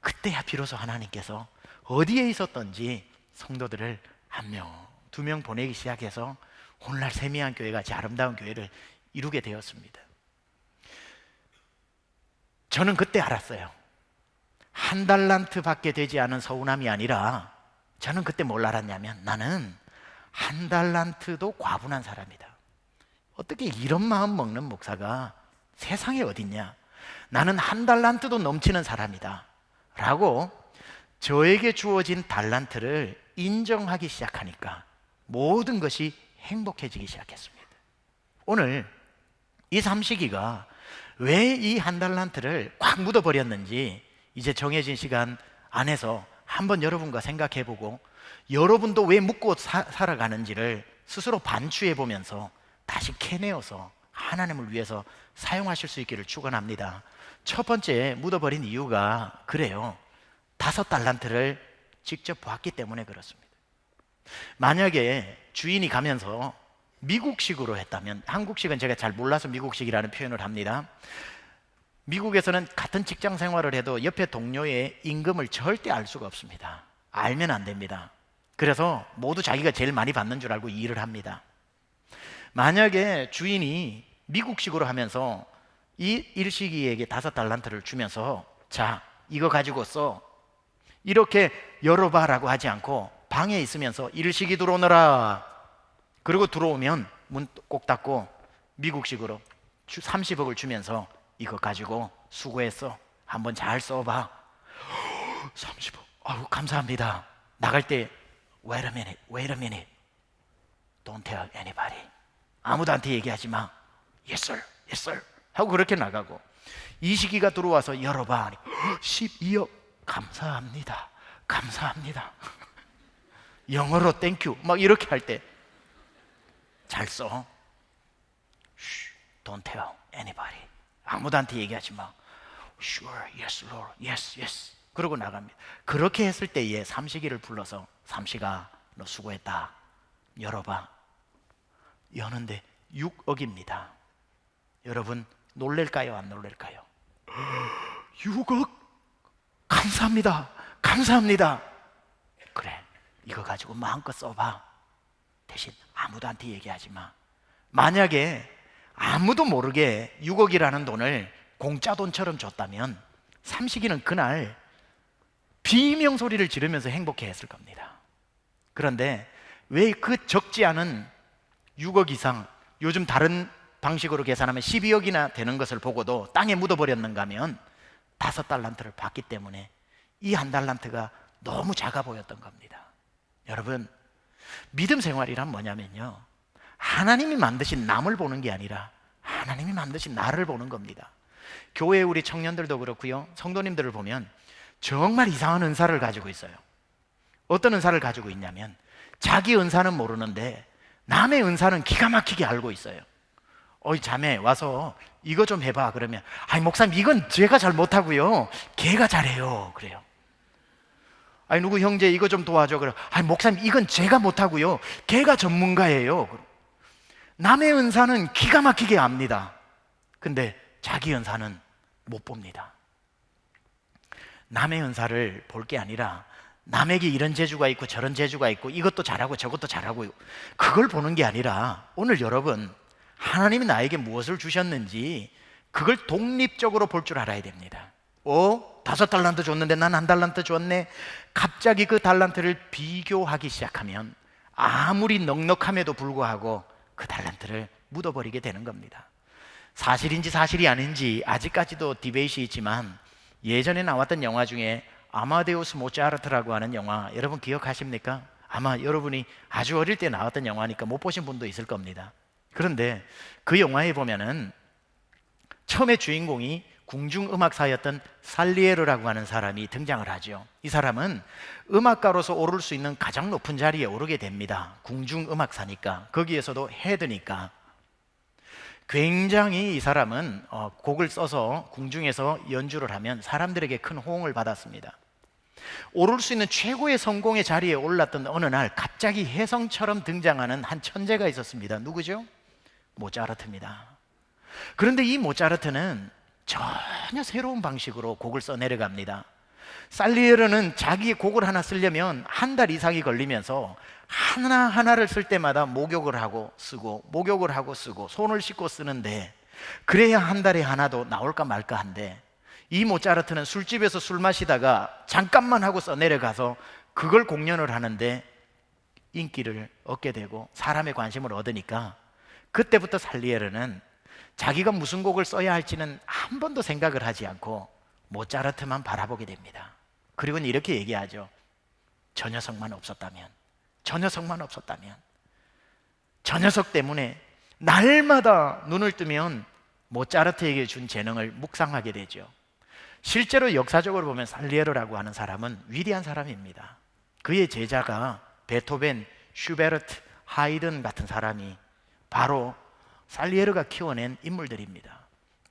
그때야 비로소 하나님께서 어디에 있었던지 성도들을 1명, 2명 보내기 시작해서 오늘날 세미한 교회같이 아름다운 교회를 이루게 되었습니다. 저는 그때 알았어요. 1달란트 밖에 되지 않은 서운함이 아니라 저는 그때 뭘 알았냐면 나는 1달란트도 과분한 사람이다. 어떻게 이런 마음 먹는 목사가 세상에 어딨냐? 나는 1달란트도 넘치는 사람이다 라고 저에게 주어진 달란트를 인정하기 시작하니까 모든 것이 행복해지기 시작했습니다. 오늘 이 삼시기가 왜 이 1달란트를 꽉 묻어버렸는지 이제 정해진 시간 안에서 한번 여러분과 생각해보고 여러분도 왜 묻고 살아가는지를 스스로 반추해보면서 다시 캐내어서 하나님을 위해서 사용하실 수 있기를 축원합니다. 첫 번째 묻어버린 이유가 그래요. 5달란트를 직접 봤기 때문에 그렇습니다. 만약에 주인이 가면서 미국식으로 했다면, 한국식은 제가 잘 몰라서 미국식이라는 표현을 합니다. 미국에서는 같은 직장 생활을 해도 옆에 동료의 임금을 절대 알 수가 없습니다. 알면 안 됩니다. 그래서 모두 자기가 제일 많이 받는 줄 알고 일을 합니다. 만약에 주인이 미국식으로 하면서 이 일식이에게 5달란트를 주면서 자, 이거 가지고 써, 이렇게 열어봐라고 하지 않고 방에 있으면서 일식이 들어오너라, 그리고 들어오면 문 꼭 닫고 미국식으로 30억을 주면서 이거 가지고 수고했어, 한번 잘 써봐. 30억, 아유 감사합니다. 나갈 때 wait a minute, don't tell anybody, 아무도한테 얘기하지 마. yes sir 하고 그렇게 나가고, 이 시기가 들어와서 열어봐, 12억, 감사합니다. 영어로 땡큐 막 이렇게 할 때 잘 써. don't tell anybody, 아무도한테 얘기하지 마. sure, yes Lord, yes 그러고 나갑니다. 그렇게 했을 때에 삼시기를 불러서 삼시가 너 수고했다, 열어봐. 여는데 6억입니다. 여러분 놀랄까요, 안 놀랄까요? 6억? 감사합니다. 그래, 이거 가지고 마음껏 써봐. 대신 아무도한테 얘기하지 마. 만약에 아무도 모르게 6억이라는 돈을 공짜 돈처럼 줬다면 삼식이는 그날 비명 소리를 지르면서 행복해 했을 겁니다. 그런데 왜 그 적지 않은 6억 이상, 요즘 다른 방식으로 계산하면 12억이나 되는 것을 보고도 땅에 묻어버렸는가 하면 5달란트를 받기 때문에 이 1달란트가 너무 작아 보였던 겁니다. 여러분, 믿음 생활이란 뭐냐면요, 하나님이 만드신 남을 보는 게 아니라 하나님이 만드신 나를 보는 겁니다. 교회 우리 청년들도 그렇고요, 성도님들을 보면 정말 이상한 은사를 가지고 있어요. 어떤 은사를 가지고 있냐면 자기 은사는 모르는데 남의 은사는 기가 막히게 알고 있어요. 어이 자매 와서 이거 좀 해봐 그러면, 아니 목사님 이건 제가 잘 못하고요, 걔가 잘해요 그래요. 아니 누구 형제 이거 좀 도와줘 그래, 아니 목사님 이건 제가 못하고요, 걔가 전문가예요. 남의 은사는 기가 막히게 압니다. 근데 자기 은사는 못 봅니다. 남의 은사를 볼 게 아니라 남에게 이런 재주가 있고 저런 재주가 있고 이것도 잘하고 저것도 잘하고, 그걸 보는 게 아니라 오늘 여러분 하나님이 나에게 무엇을 주셨는지 그걸 독립적으로 볼 줄 알아야 됩니다. 5달란트 줬는데 난 1달란트 줬네. 갑자기 그 달란트를 비교하기 시작하면 아무리 넉넉함에도 불구하고 그 달란트를 묻어버리게 되는 겁니다. 사실인지 사실이 아닌지 아직까지도 디베이트이 있지만, 예전에 나왔던 영화 중에 아마데우스 모차르트라고 하는 영화 여러분 기억하십니까? 아마 여러분이 아주 어릴 때 나왔던 영화니까 못 보신 분도 있을 겁니다. 그런데 그 영화에 보면은 처음에 주인공이 궁중음악사였던 살리에르라고 하는 사람이 등장을 하죠. 이 사람은 음악가로서 오를 수 있는 가장 높은 자리에 오르게 됩니다. 궁중음악사니까, 거기에서도 헤드니까. 굉장히 이 사람은 곡을 써서 궁중에서 연주를 하면 사람들에게 큰 호응을 받았습니다. 오를 수 있는 최고의 성공의 자리에 올랐던 어느 날 갑자기 혜성처럼 등장하는 한 천재가 있었습니다. 누구죠? 모차르트입니다. 그런데 이 모차르트는 전혀 새로운 방식으로 곡을 써내려갑니다. 살리에르는 자기의 곡을 하나 쓰려면 한 달 이상이 걸리면서 하나하나를 쓸 때마다 목욕을 하고 쓰고 목욕을 하고 쓰고 손을 씻고 쓰는데, 그래야 한 달에 하나도 나올까 말까 한데, 이 모차르트는 술집에서 술 마시다가 잠깐만 하고 써내려가서 그걸 공연을 하는데 인기를 얻게 되고 사람의 관심을 얻으니까, 그때부터 살리에르는 자기가 무슨 곡을 써야 할지는 한 번도 생각을 하지 않고 모차르트만 바라보게 됩니다. 그리고는 이렇게 얘기하죠. 저 녀석만 없었다면, 저 녀석 때문에 날마다 눈을 뜨면 모차르트에게 준 재능을 묵상하게 되죠. 실제로 역사적으로 보면 살리에르라고 하는 사람은 위대한 사람입니다. 그의 제자가 베토벤, 슈베르트, 하이든 같은 사람이 바로 살리에르가 키워낸 인물들입니다.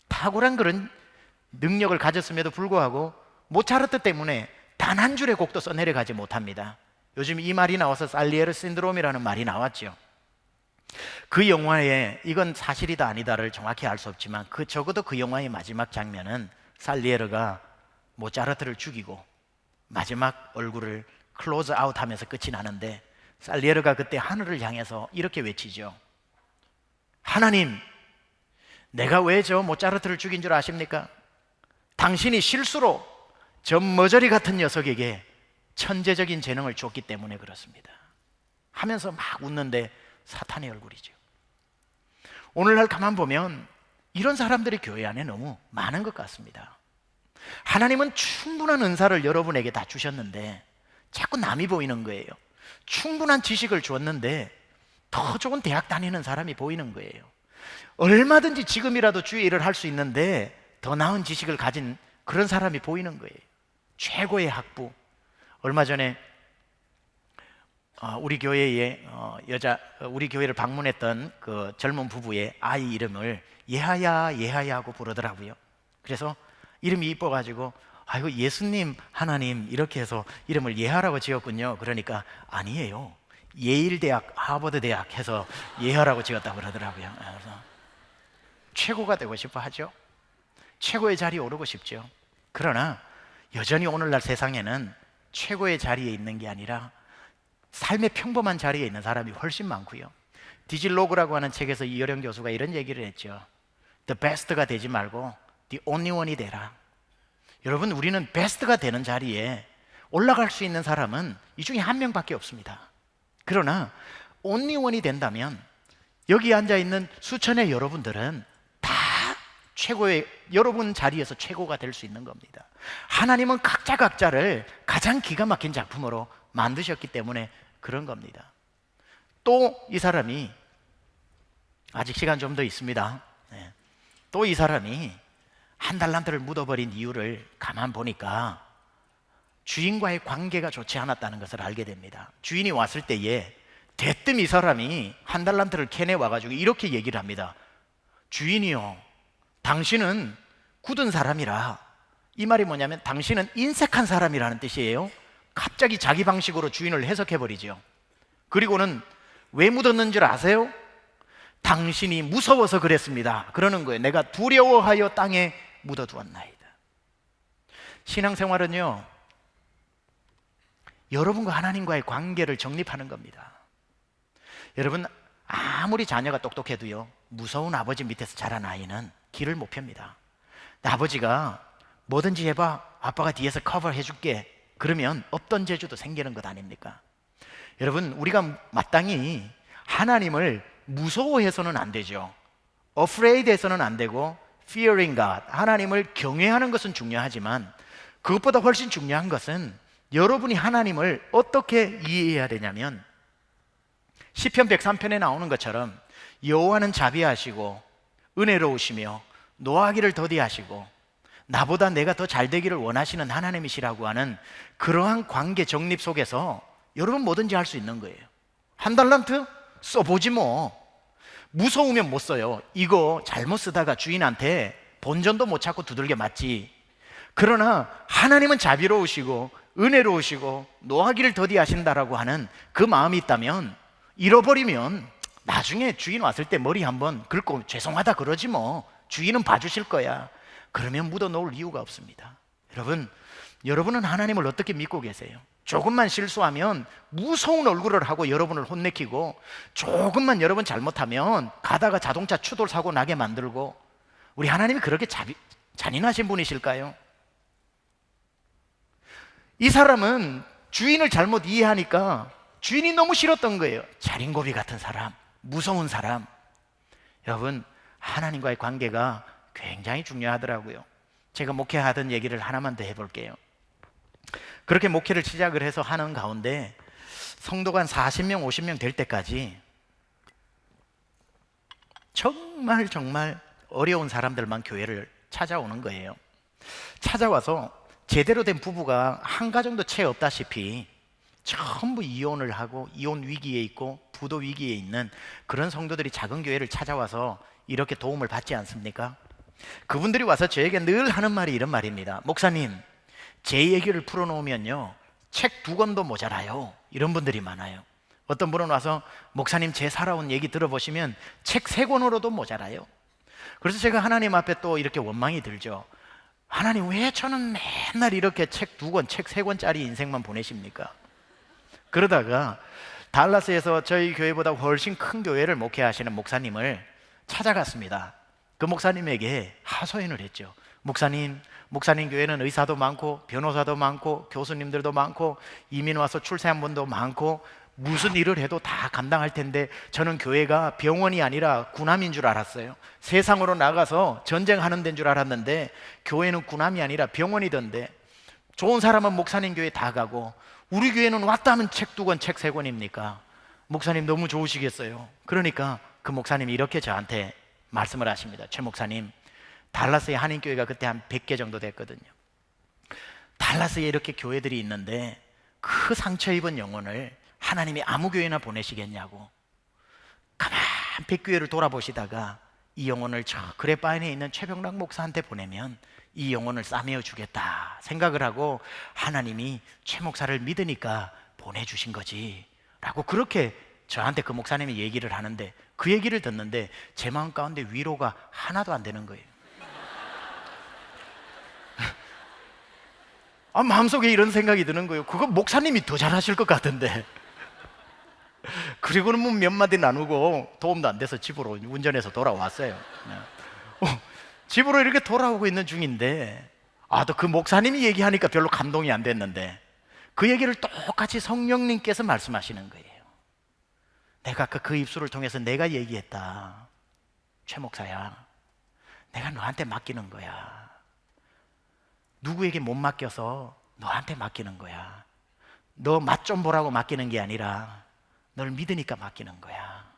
탁월한 그런 능력을 가졌음에도 불구하고 모차르트 때문에 단 한 줄의 곡도 써내려가지 못합니다. 요즘 이 말이 나와서 살리에르 신드롬이라는 말이 나왔죠. 그 영화에 이건 사실이다 아니다를 정확히 알 수 없지만 적어도 그 영화의 마지막 장면은 살리에르가 모차르트를 죽이고 마지막 얼굴을 클로즈 아웃하면서 끝이 나는데, 살리에르가 그때 하늘을 향해서 이렇게 외치죠. 하나님, 내가 왜 저 모차르트를 죽인 줄 아십니까? 당신이 실수로 저 머저리 같은 녀석에게 천재적인 재능을 줬기 때문에 그렇습니다 하면서 막 웃는데 사탄의 얼굴이죠. 오늘날 가만 보면 이런 사람들이 교회 안에 너무 많은 것 같습니다. 하나님은 충분한 은사를 여러분에게 다 주셨는데 자꾸 남이 보이는 거예요. 충분한 지식을 줬는데 더 좋은 대학 다니는 사람이 보이는 거예요. 얼마든지 지금이라도 주의 일을 할 수 있는데 더 나은 지식을 가진 그런 사람이 보이는 거예요. 최고의 학부. 얼마 전에 우리 교회에 우리 교회를 방문했던 그 젊은 부부의 아이 이름을 예하야 하고 부르더라고요. 그래서 이름이 이뻐가지고 아이고 예수님 하나님 이렇게 해서 이름을 예하라고 지었군요. 그러니까 아니에요, 예일대학 하버드대학 해서 예하라고 지었다고 그러더라고요. 그래서 최고가 되고 싶어 하죠. 최고의 자리에 오르고 싶죠. 그러나 여전히 오늘날 세상에는 최고의 자리에 있는 게 아니라 삶의 평범한 자리에 있는 사람이 훨씬 많고요. 디질로그라고 하는 책에서 이효령 교수가 이런 얘기를 했죠. The best가 되지 말고 The only one이 되라. 여러분, 우리는 베스트가 되는 자리에 올라갈 수 있는 사람은 이 중에 한 명밖에 없습니다. 그러나 only one이 된다면 여기 앉아있는 수천의 여러분들은 다 최고의 여러분 자리에서 최고가 될 수 있는 겁니다. 하나님은 각자를 가장 기가 막힌 작품으로 만드셨기 때문에 그런 겁니다. 또 이 사람이 아직 시간 좀 더 있습니다. 또 이 사람이 한 달란트를 묻어버린 이유를 가만 보니까 주인과의 관계가 좋지 않았다는 것을 알게 됩니다. 주인이 왔을 때에 대뜸 이 사람이 한 달란트를 캐내 와가지고 이렇게 얘기를 합니다. 주인이요, 당신은 굳은 사람이라. 이 말이 뭐냐면 당신은 인색한 사람이라는 뜻이에요. 갑자기 자기 방식으로 주인을 해석해버리죠. 그리고는 왜 묻었는 줄 아세요? 당신이 무서워서 그랬습니다. 그러는 거예요. 내가 두려워하여 땅에 묻어두었나이다. 신앙생활은요, 여러분과 하나님과의 관계를 정립하는 겁니다. 여러분, 아무리 자녀가 똑똑해도요, 무서운 아버지 밑에서 자란 아이는 길을 못 펴니다. 아버지가 뭐든지 해봐, 아빠가 뒤에서 커버해 줄게, 그러면 없던 재주도 생기는 것 아닙니까? 여러분, 우리가 마땅히 하나님을 무서워해서는 안 되죠. afraid 해서는 안 되고 fearing God, 하나님을 경외하는 것은 중요하지만 그것보다 훨씬 중요한 것은 여러분이 하나님을 어떻게 이해해야 되냐면, 시편 103편에 나오는 것처럼 여호와는 자비하시고 은혜로우시며 노하기를 더디하시고 나보다 내가 더 잘 되기를 원하시는 하나님이시라고 하는 그러한 관계 정립 속에서 여러분 뭐든지 할 수 있는 거예요. 한 달란트? 써보지 뭐. 무서우면 못 써요. 이거 잘못 쓰다가 주인한테 본전도 못 찾고 두들겨 맞지. 그러나 하나님은 자비로우시고 은혜로우시고 노하기를 더디하신다라고 하는 그 마음이 있다면, 잃어버리면 나중에 주인 왔을 때 머리 한번 긁고 죄송하다 그러지 뭐. 주인은 봐주실 거야. 그러면 묻어놓을 이유가 없습니다. 여러분은 하나님을 어떻게 믿고 계세요? 조금만 실수하면 무서운 얼굴을 하고 여러분을 혼내키고, 조금만 여러분 잘못하면 가다가 자동차 추돌 사고 나게 만들고, 우리 하나님이 그렇게 잔인하신 분이실까요? 이 사람은 주인을 잘못 이해하니까 주인이 너무 싫었던 거예요. 자린고비 같은 사람, 무서운 사람. 여러분, 하나님과의 관계가 굉장히 중요하더라고요. 제가 목회하던 얘기를 하나만 더 해볼게요. 그렇게 목회를 시작을 해서 하는 가운데 성도가 한 40명, 50명 될 때까지 정말 어려운 사람들만 교회를 찾아오는 거예요. 찾아와서 제대로 된 부부가 한 가정도 채 없다시피 전부 이혼을 하고 이혼 위기에 있고 부도 위기에 있는 그런 성도들이 작은 교회를 찾아와서 이렇게 도움을 받지 않습니까? 그분들이 와서 저에게 늘 하는 말이 이런 말입니다. 목사님, 제 얘기를 풀어놓으면요 책 2권도 모자라요. 이런 분들이 많아요. 어떤 분은 와서 목사님 제 살아온 얘기 들어보시면 책 3권으로도 모자라요. 그래서 제가 하나님 앞에 또 이렇게 원망이 들죠. 하나님 왜 저는 맨날 이렇게 책 2권, 책 3권짜리 인생만 보내십니까? 그러다가 달라스에서 저희 교회보다 훨씬 큰 교회를 목회하시는 목사님을 찾아갔습니다. 그 목사님에게 하소연을 했죠. 목사님 교회는 의사도 많고 변호사도 많고 교수님들도 많고 이민 와서 출세한 분도 많고 무슨 일을 해도 다 감당할 텐데 저는 교회가 병원이 아니라 군함인 줄 알았어요. 세상으로 나가서 전쟁하는 데인 줄 알았는데 교회는 군함이 아니라 병원이던데 좋은 사람은 목사님 교회 다 가고 우리 교회는 왔다 하면 책 2권, 책 3권입니까? 목사님 너무 좋으시겠어요. 그러니까 그 목사님이 이렇게 저한테 말씀을 하십니다. 최 목사님, 달라스의 한인교회가 그때 한 100개 정도 됐거든요. 달라스에 이렇게 교회들이 있는데 그 상처 입은 영혼을 하나님이 아무 교회나 보내시겠냐고 가만 100교회를 돌아보시다가 이 영혼을 저 그레파인에 있는 최병락 목사한테 보내면 이 영혼을 싸매어 주겠다 생각을 하고 하나님이 최 목사를 믿으니까 보내주신 거지 라고 그렇게 저한테 그 목사님이 얘기를 하는데 그 얘기를 듣는데 제 마음 가운데 위로가 하나도 안 되는 거예요. 마음속에 이런 생각이 드는 거예요. 그거 목사님이 더 잘하실 것 같은데. 그리고는 뭐 몇 마디 나누고 도움도 안 돼서 집으로 운전해서 돌아왔어요. 집으로 이렇게 돌아오고 있는 중인데 또 그 목사님이 얘기하니까 별로 감동이 안 됐는데 그 얘기를 똑같이 성령님께서 말씀하시는 거예요. 내가 그 입술을 통해서 내가 얘기했다. 최 목사야, 내가 너한테 맡기는 거야. 누구에게 못 맡겨서 너한테 맡기는 거야. 너 맛 좀 보라고 맡기는 게 아니라 널 믿으니까 맡기는 거야.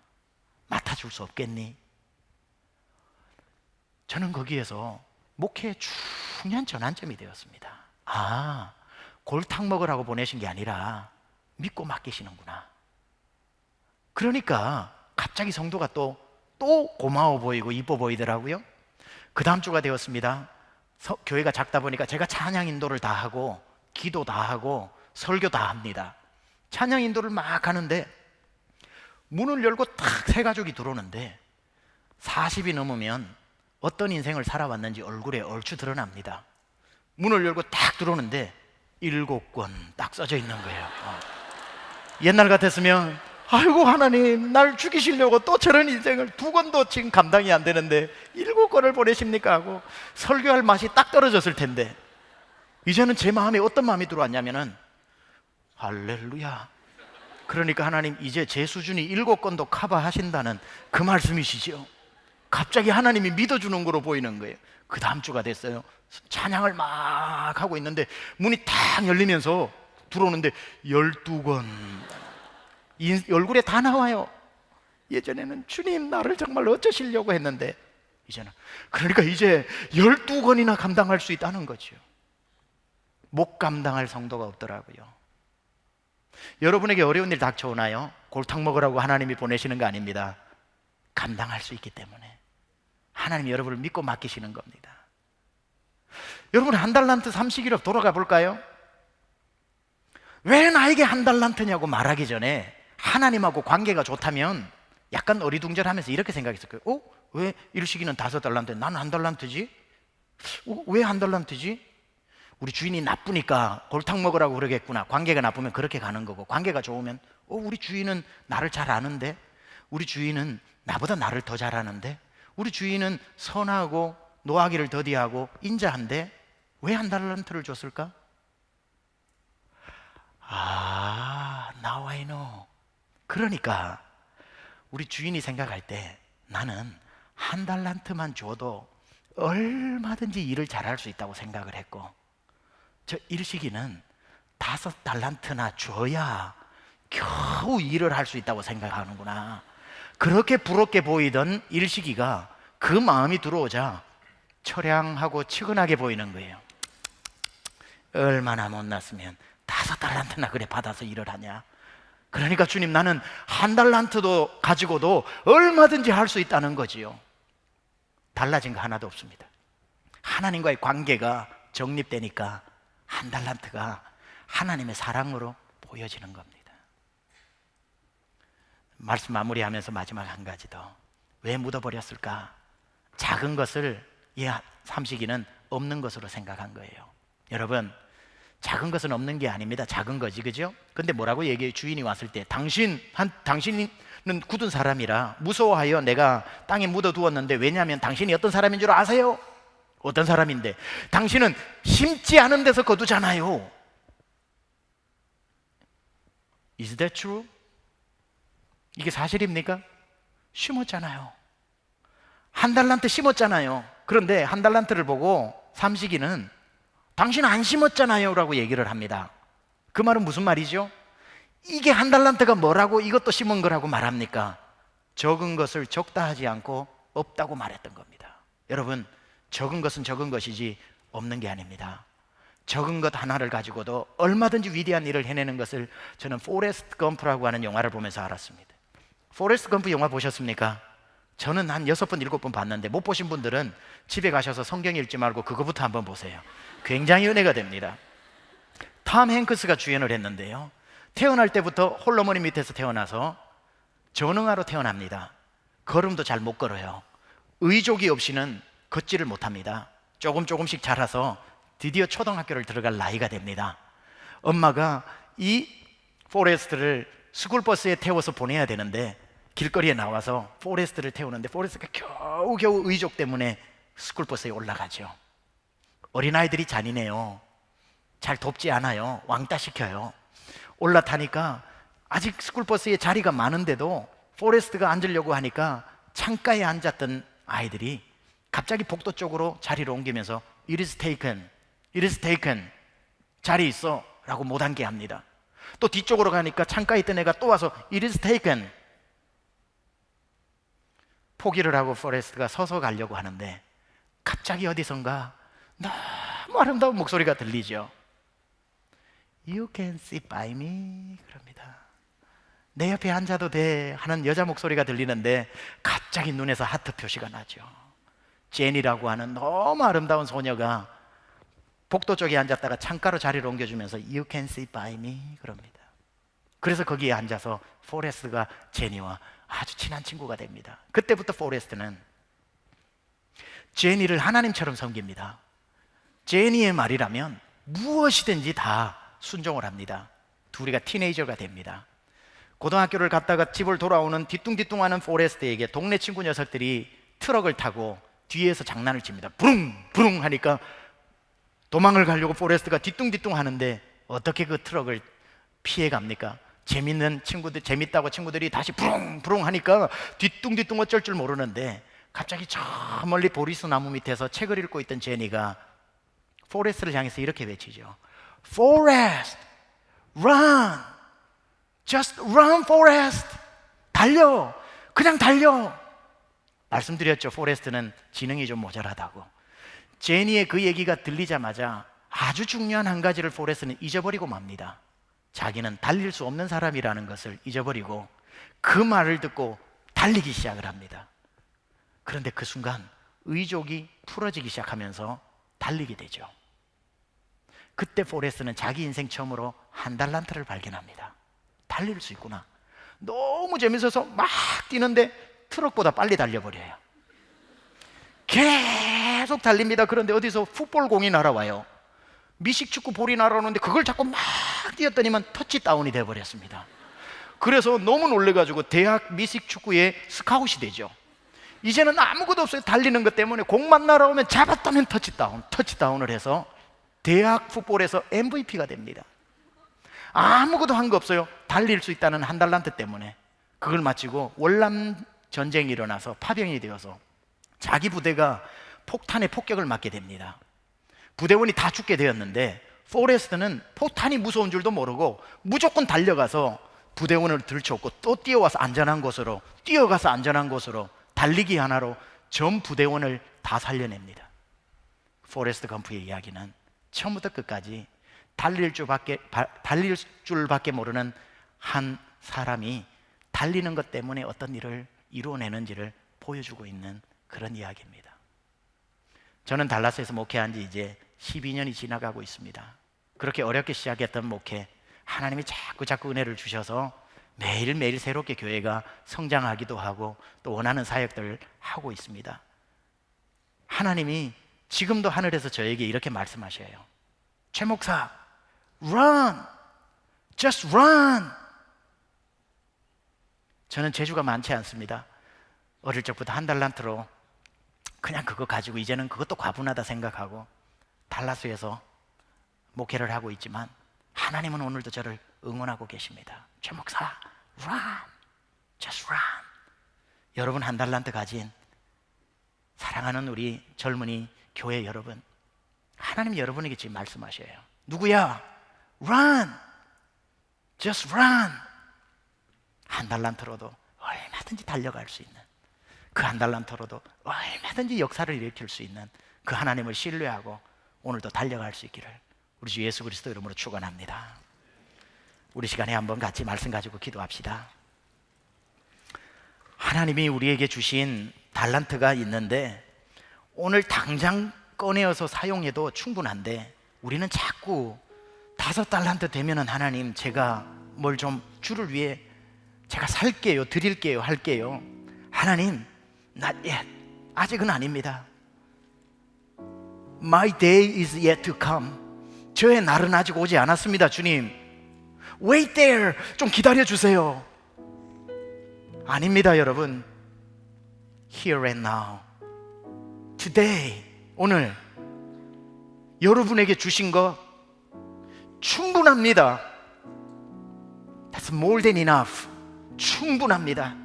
맡아줄 수 없겠니? 저는 거기에서 목회의 중요한 전환점이 되었습니다. 골탕 먹으라고 보내신 게 아니라 믿고 맡기시는구나. 그러니까 갑자기 성도가 또 고마워 보이고 이뻐 보이더라고요. 그 다음 주가 되었습니다. 교회가 작다 보니까 제가 찬양 인도를 다 하고 기도 다 하고 설교 다 합니다. 찬양 인도를 막 하는데 문을 열고 딱 세 가족이 들어오는데 40이 넘으면 어떤 인생을 살아왔는지 얼굴에 얼추 드러납니다. 문을 열고 딱 들어오는데 7권 딱 써져 있는 거예요. 옛날 같았으면 아이고 하나님 날 죽이시려고 또 저런 인생을 2권도 지금 감당이 안 되는데 7권을 보내십니까 하고 설교할 맛이 딱 떨어졌을 텐데 이제는 제 마음에 어떤 마음이 들어왔냐면은 할렐루야, 그러니까 하나님 이제 제 수준이 7권도 커버하신다는 그 말씀이시죠. 갑자기 하나님이 믿어주는 거로 보이는 거예요. 그 다음 주가 됐어요. 찬양을 막 하고 있는데 문이 탁 열리면서 들어오는데 12권 얼굴에 다 나와요. 예전에는 주님 나를 정말 어쩌시려고 했는데 이제는 그러니까 이제 12권이나 감당할 수 있다는 거죠. 못 감당할 성도가 없더라고요. 여러분에게 어려운 일 닥쳐오나요? 골탕 먹으라고 하나님이 보내시는 거 아닙니다. 감당할 수 있기 때문에 하나님이 여러분을 믿고 맡기시는 겁니다. 여러분 한 달란트 30일업 돌아가 볼까요? 왜 나에게 한 달란트냐고 말하기 전에 하나님하고 관계가 좋다면 약간 어리둥절하면서 이렇게 생각했을 거예요. 왜 일식이는 5달란트 나는 한 달란트지? 왜 한 달란트지? 우리 주인이 나쁘니까 골탕 먹으라고 그러겠구나. 관계가 나쁘면 그렇게 가는 거고 관계가 좋으면 우리 주인은 나를 잘 아는데, 우리 주인은 나보다 나를 더 잘 아는데, 우리 주인은 선하고 노하기를 더디하고 인자한데 왜 한 달란트를 줬을까? Now I know. 그러니까 우리 주인이 생각할 때 나는 한 달란트만 줘도 얼마든지 일을 잘할 수 있다고 생각을 했고 저 일식이는 5달란트나 줘야 겨우 일을 할 수 있다고 생각하는구나. 그렇게 부럽게 보이던 일식이가 그 마음이 들어오자 처량하고 측은하게 보이는 거예요. 얼마나 못났으면 5달란트나 그래 받아서 일을 하냐. 그러니까 주님, 나는 1달란트도 가지고도 얼마든지 할 수 있다는 거지요. 달라진 거 하나도 없습니다. 하나님과의 관계가 정립되니까 1달란트가 하나님의 사랑으로 보여지는 겁니다. 말씀 마무리하면서 마지막 한 가지 더. 왜 묻어버렸을까? 작은 것을 이 삼식이는 없는 것으로 생각한 거예요. 여러분, 작은 것은 없는 게 아닙니다. 작은 거지, 그죠? 근데 뭐라고 얘기해요? 주인이 왔을 때 당신은 굳은 사람이라 무서워하여 내가 땅에 묻어두었는데, 왜냐하면 당신이 어떤 사람인 줄 아세요? 어떤 사람인데? 당신은 심지 않은 데서 거두잖아요. Is that true? 이게 사실입니까? 심었잖아요. 1달란트 심었잖아요. 그런데 1달란트를 보고 삼식이는 당신 안 심었잖아요 라고 얘기를 합니다. 그 말은 무슨 말이죠? 이게 1달란트가 뭐라고 이것도 심은 거라고 말합니까? 적은 것을 적다 하지 않고 없다고 말했던 겁니다. 여러분, 적은 것은 적은 것이지 없는 게 아닙니다. 적은 것 하나를 가지고도 얼마든지 위대한 일을 해내는 것을 저는 포레스트 검프라고 하는 영화를 보면서 알았습니다. 포레스트 검프 영화 보셨습니까? 저는 한 6번, 7번 봤는데, 못 보신 분들은 집에 가셔서 성경 읽지 말고 그거부터 한번 보세요. 굉장히 은혜가 됩니다. 톰 행크스가 주연을 했는데요, 태어날 때부터 홀어머니 밑에서 태어나서 전응아로 태어납니다. 걸음도 잘 못 걸어요. 의족이 없이는 걷지를 못합니다. 조금씩 자라서 드디어 초등학교를 들어갈 나이가 됩니다. 엄마가 이 포레스트를 스쿨버스에 태워서 보내야 되는데, 길거리에 나와서 포레스트를 태우는데 포레스트가 겨우겨우 의족 때문에 스쿨버스에 올라가죠. 어린아이들이 잔인해요. 잘 돕지 않아요. 왕따 시켜요. 올라타니까 아직 스쿨버스에 자리가 많은데도 포레스트가 앉으려고 하니까 창가에 앉았던 아이들이 갑자기 복도 쪽으로 자리를 옮기면서 It is taken, it is taken, 자리 있어 라고 못 앉게 합니다. 또 뒤쪽으로 가니까 창가에 있던 애가 또 와서 It is taken. 포기를 하고 포레스트가 서서 가려고 하는데, 갑자기 어디선가 너무 아름다운 목소리가 들리죠. You can sit by me, 그럽니다. 내 옆에 앉아도 돼 하는 여자 목소리가 들리는데, 갑자기 눈에서 하트 표시가 나죠. 제니라고 하는 너무 아름다운 소녀가 복도 쪽에 앉았다가 창가로 자리를 옮겨주면서 You can sit by me, 그럽니다. 그래서 거기에 앉아서 포레스트가 제니와 아주 친한 친구가 됩니다. 그때부터 포레스트는 제니를 하나님처럼 섬깁니다. 제니의 말이라면 무엇이든지 다 순종을 합니다. 둘이가 티네이저가 됩니다. 고등학교를 갔다가 집을 돌아오는 뒤뚱뒤뚱하는 포레스트에게 동네 친구 녀석들이 트럭을 타고 뒤에서 장난을 칩니다. 부릉 부릉 하니까 도망을 가려고 포레스트가 뒤뚱뒤뚱 하는데, 어떻게 그 트럭을 피해 갑니까? 재밌다고 친구들이 다시 부릉부릉 하니까 뒤뚱뒤뚱 어쩔 줄 모르는데, 갑자기 저 멀리 보리수 나무 밑에서 책을 읽고 있던 제니가 포레스트를 향해서 이렇게 외치죠. Forest, run, just run, Forest. 달려, 그냥 달려. 말씀드렸죠, 포레스트는 지능이 좀 모자라다고. 제니의 그 얘기가 들리자마자 아주 중요한 한 가지를 포레스트는 잊어버리고 맙니다. 자기는 달릴 수 없는 사람이라는 것을 잊어버리고 그 말을 듣고 달리기 시작을 합니다. 그런데 그 순간 의족이 풀어지기 시작하면서 달리게 되죠. 그때 포레스트는 자기 인생 처음으로 1달란트를 발견합니다. 달릴 수 있구나. 너무 재밌어서 막 뛰는데 트럭보다 빨리 달려버려요. 계속 달립니다. 그런데 어디서 풋볼공이 날아와요. 미식축구 볼이 날아오는데 그걸 자꾸 막 뛰었더니만 터치다운이 돼버렸습니다. 그래서 너무 놀래가지고 대학 미식축구의 스카웃이 되죠. 이제는 아무것도 없어요. 달리는 것 때문에 공만 날아오면 잡았다면 터치다운을 해서 대학 풋볼에서 MVP가 됩니다. 아무것도 한 거 없어요. 달릴 수 있다는 1달란트 때문에. 그걸 마치고 월남 전쟁이 일어나서 파병이 되어서 자기 부대가 폭탄의 폭격을 맞게 됩니다. 부대원이 다 죽게 되었는데 포레스트는 폭탄이 무서운 줄도 모르고 무조건 달려가서 부대원을 들쳐오고 또 뛰어가서 안전한 곳으로 달리기 하나로 전 부대원을 다 살려냅니다. 포레스트 검프의 이야기는 처음부터 끝까지 달릴 줄밖에 모르는 한 사람이 달리는 것 때문에 어떤 일을 이루어내는지를 보여주고 있는 그런 이야기입니다. 저는 달라스에서 목회한 지 이제 12년이 지나가고 있습니다. 그렇게 어렵게 시작했던 목회, 하나님이 자꾸 은혜를 주셔서 매일매일 새롭게 교회가 성장하기도 하고 또 원하는 사역들을 하고 있습니다. 하나님이 지금도 하늘에서 저에게 이렇게 말씀하셔요. 최 목사, run! just run! 저는 재주가 많지 않습니다. 어릴 적부터 한 달란트로 그냥 그거 가지고 이제는 그것도 과분하다 생각하고 달라스에서 목회를 하고 있지만 하나님은 오늘도 저를 응원하고 계십니다. 최 목사, run! just run! 여러분 한 달란트 가진 사랑하는 우리 젊은이 교회 여러분, 하나님 여러분에게 지금 말씀하셔요. 누구야? Run! Just run! 한 달란트로도 얼마든지 달려갈 수 있는, 그 한 달란트로도 얼마든지 역사를 일으킬 수 있는 그 하나님을 신뢰하고 오늘도 달려갈 수 있기를 우리 주 예수 그리스도 이름으로 축원합니다. 우리 시간에 한번 같이 말씀 가지고 기도합시다. 하나님이 우리에게 주신 달란트가 있는데 오늘 당장 꺼내어서 사용해도 충분한데 우리는 자꾸 5달란트 되면은 하나님 제가 뭘 좀 주를 위해 제가 살게요, 드릴게요, 할게요. 하나님, not yet. 아직은 아닙니다. My day is yet to come. 저의 날은 아직 오지 않았습니다, 주님. Wait there. 좀 기다려 주세요. 아닙니다, 여러분. Here and now. Today. 오늘 여러분에게 주신 거 충분합니다. That's more than enough. 충분합니다.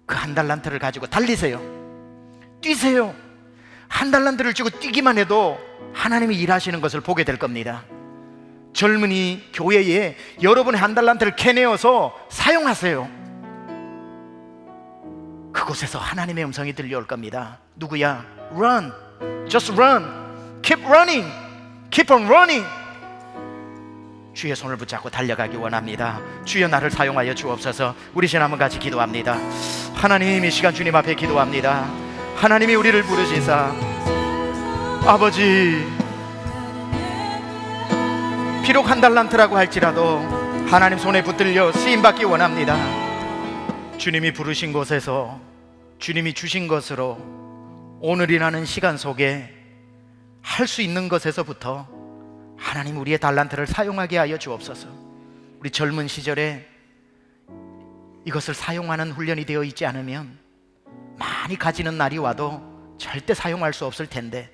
그 한 달란트를 가지고 달리세요. 뛰세요. 한 달란트를 쥐고 뛰기만 해도 하나님이 일하시는 것을 보게 될 겁니다. 젊은이 교회에 여러분의 한 달란트를 캐내어서 사용하세요. 그곳에서 하나님의 음성이 들려올 겁니다. 누구야? Run, just run, keep running, keep on running. 주의 손을 붙잡고 달려가기 원합니다. 주여 나를 사용하여 주옵소서. 우리 신 한번 같이 기도합니다. 하나님, 이 시간 주님 앞에 기도합니다. 하나님이 우리를 부르시사 아버지, 비록 한 달란트라고 할지라도 하나님 손에 붙들려 쓰임받기 원합니다. 주님이 부르신 곳에서 주님이 주신 것으로 오늘이라는 시간 속에 할 수 있는 것에서부터 하나님 우리의 달란트를 사용하게 하여 주옵소서. 우리 젊은 시절에 이것을 사용하는 훈련이 되어 있지 않으면 많이 가지는 날이 와도 절대 사용할 수 없을 텐데,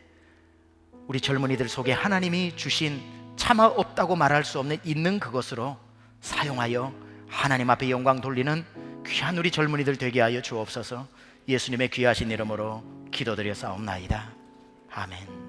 우리 젊은이들 속에 하나님이 주신 차마 없다고 말할 수 없는 있는 그것으로 사용하여 하나님 앞에 영광 돌리는 귀한 우리 젊은이들 되게 하여 주옵소서. 예수님의 귀하신 이름으로 기도드려 싸움나이다. 아멘.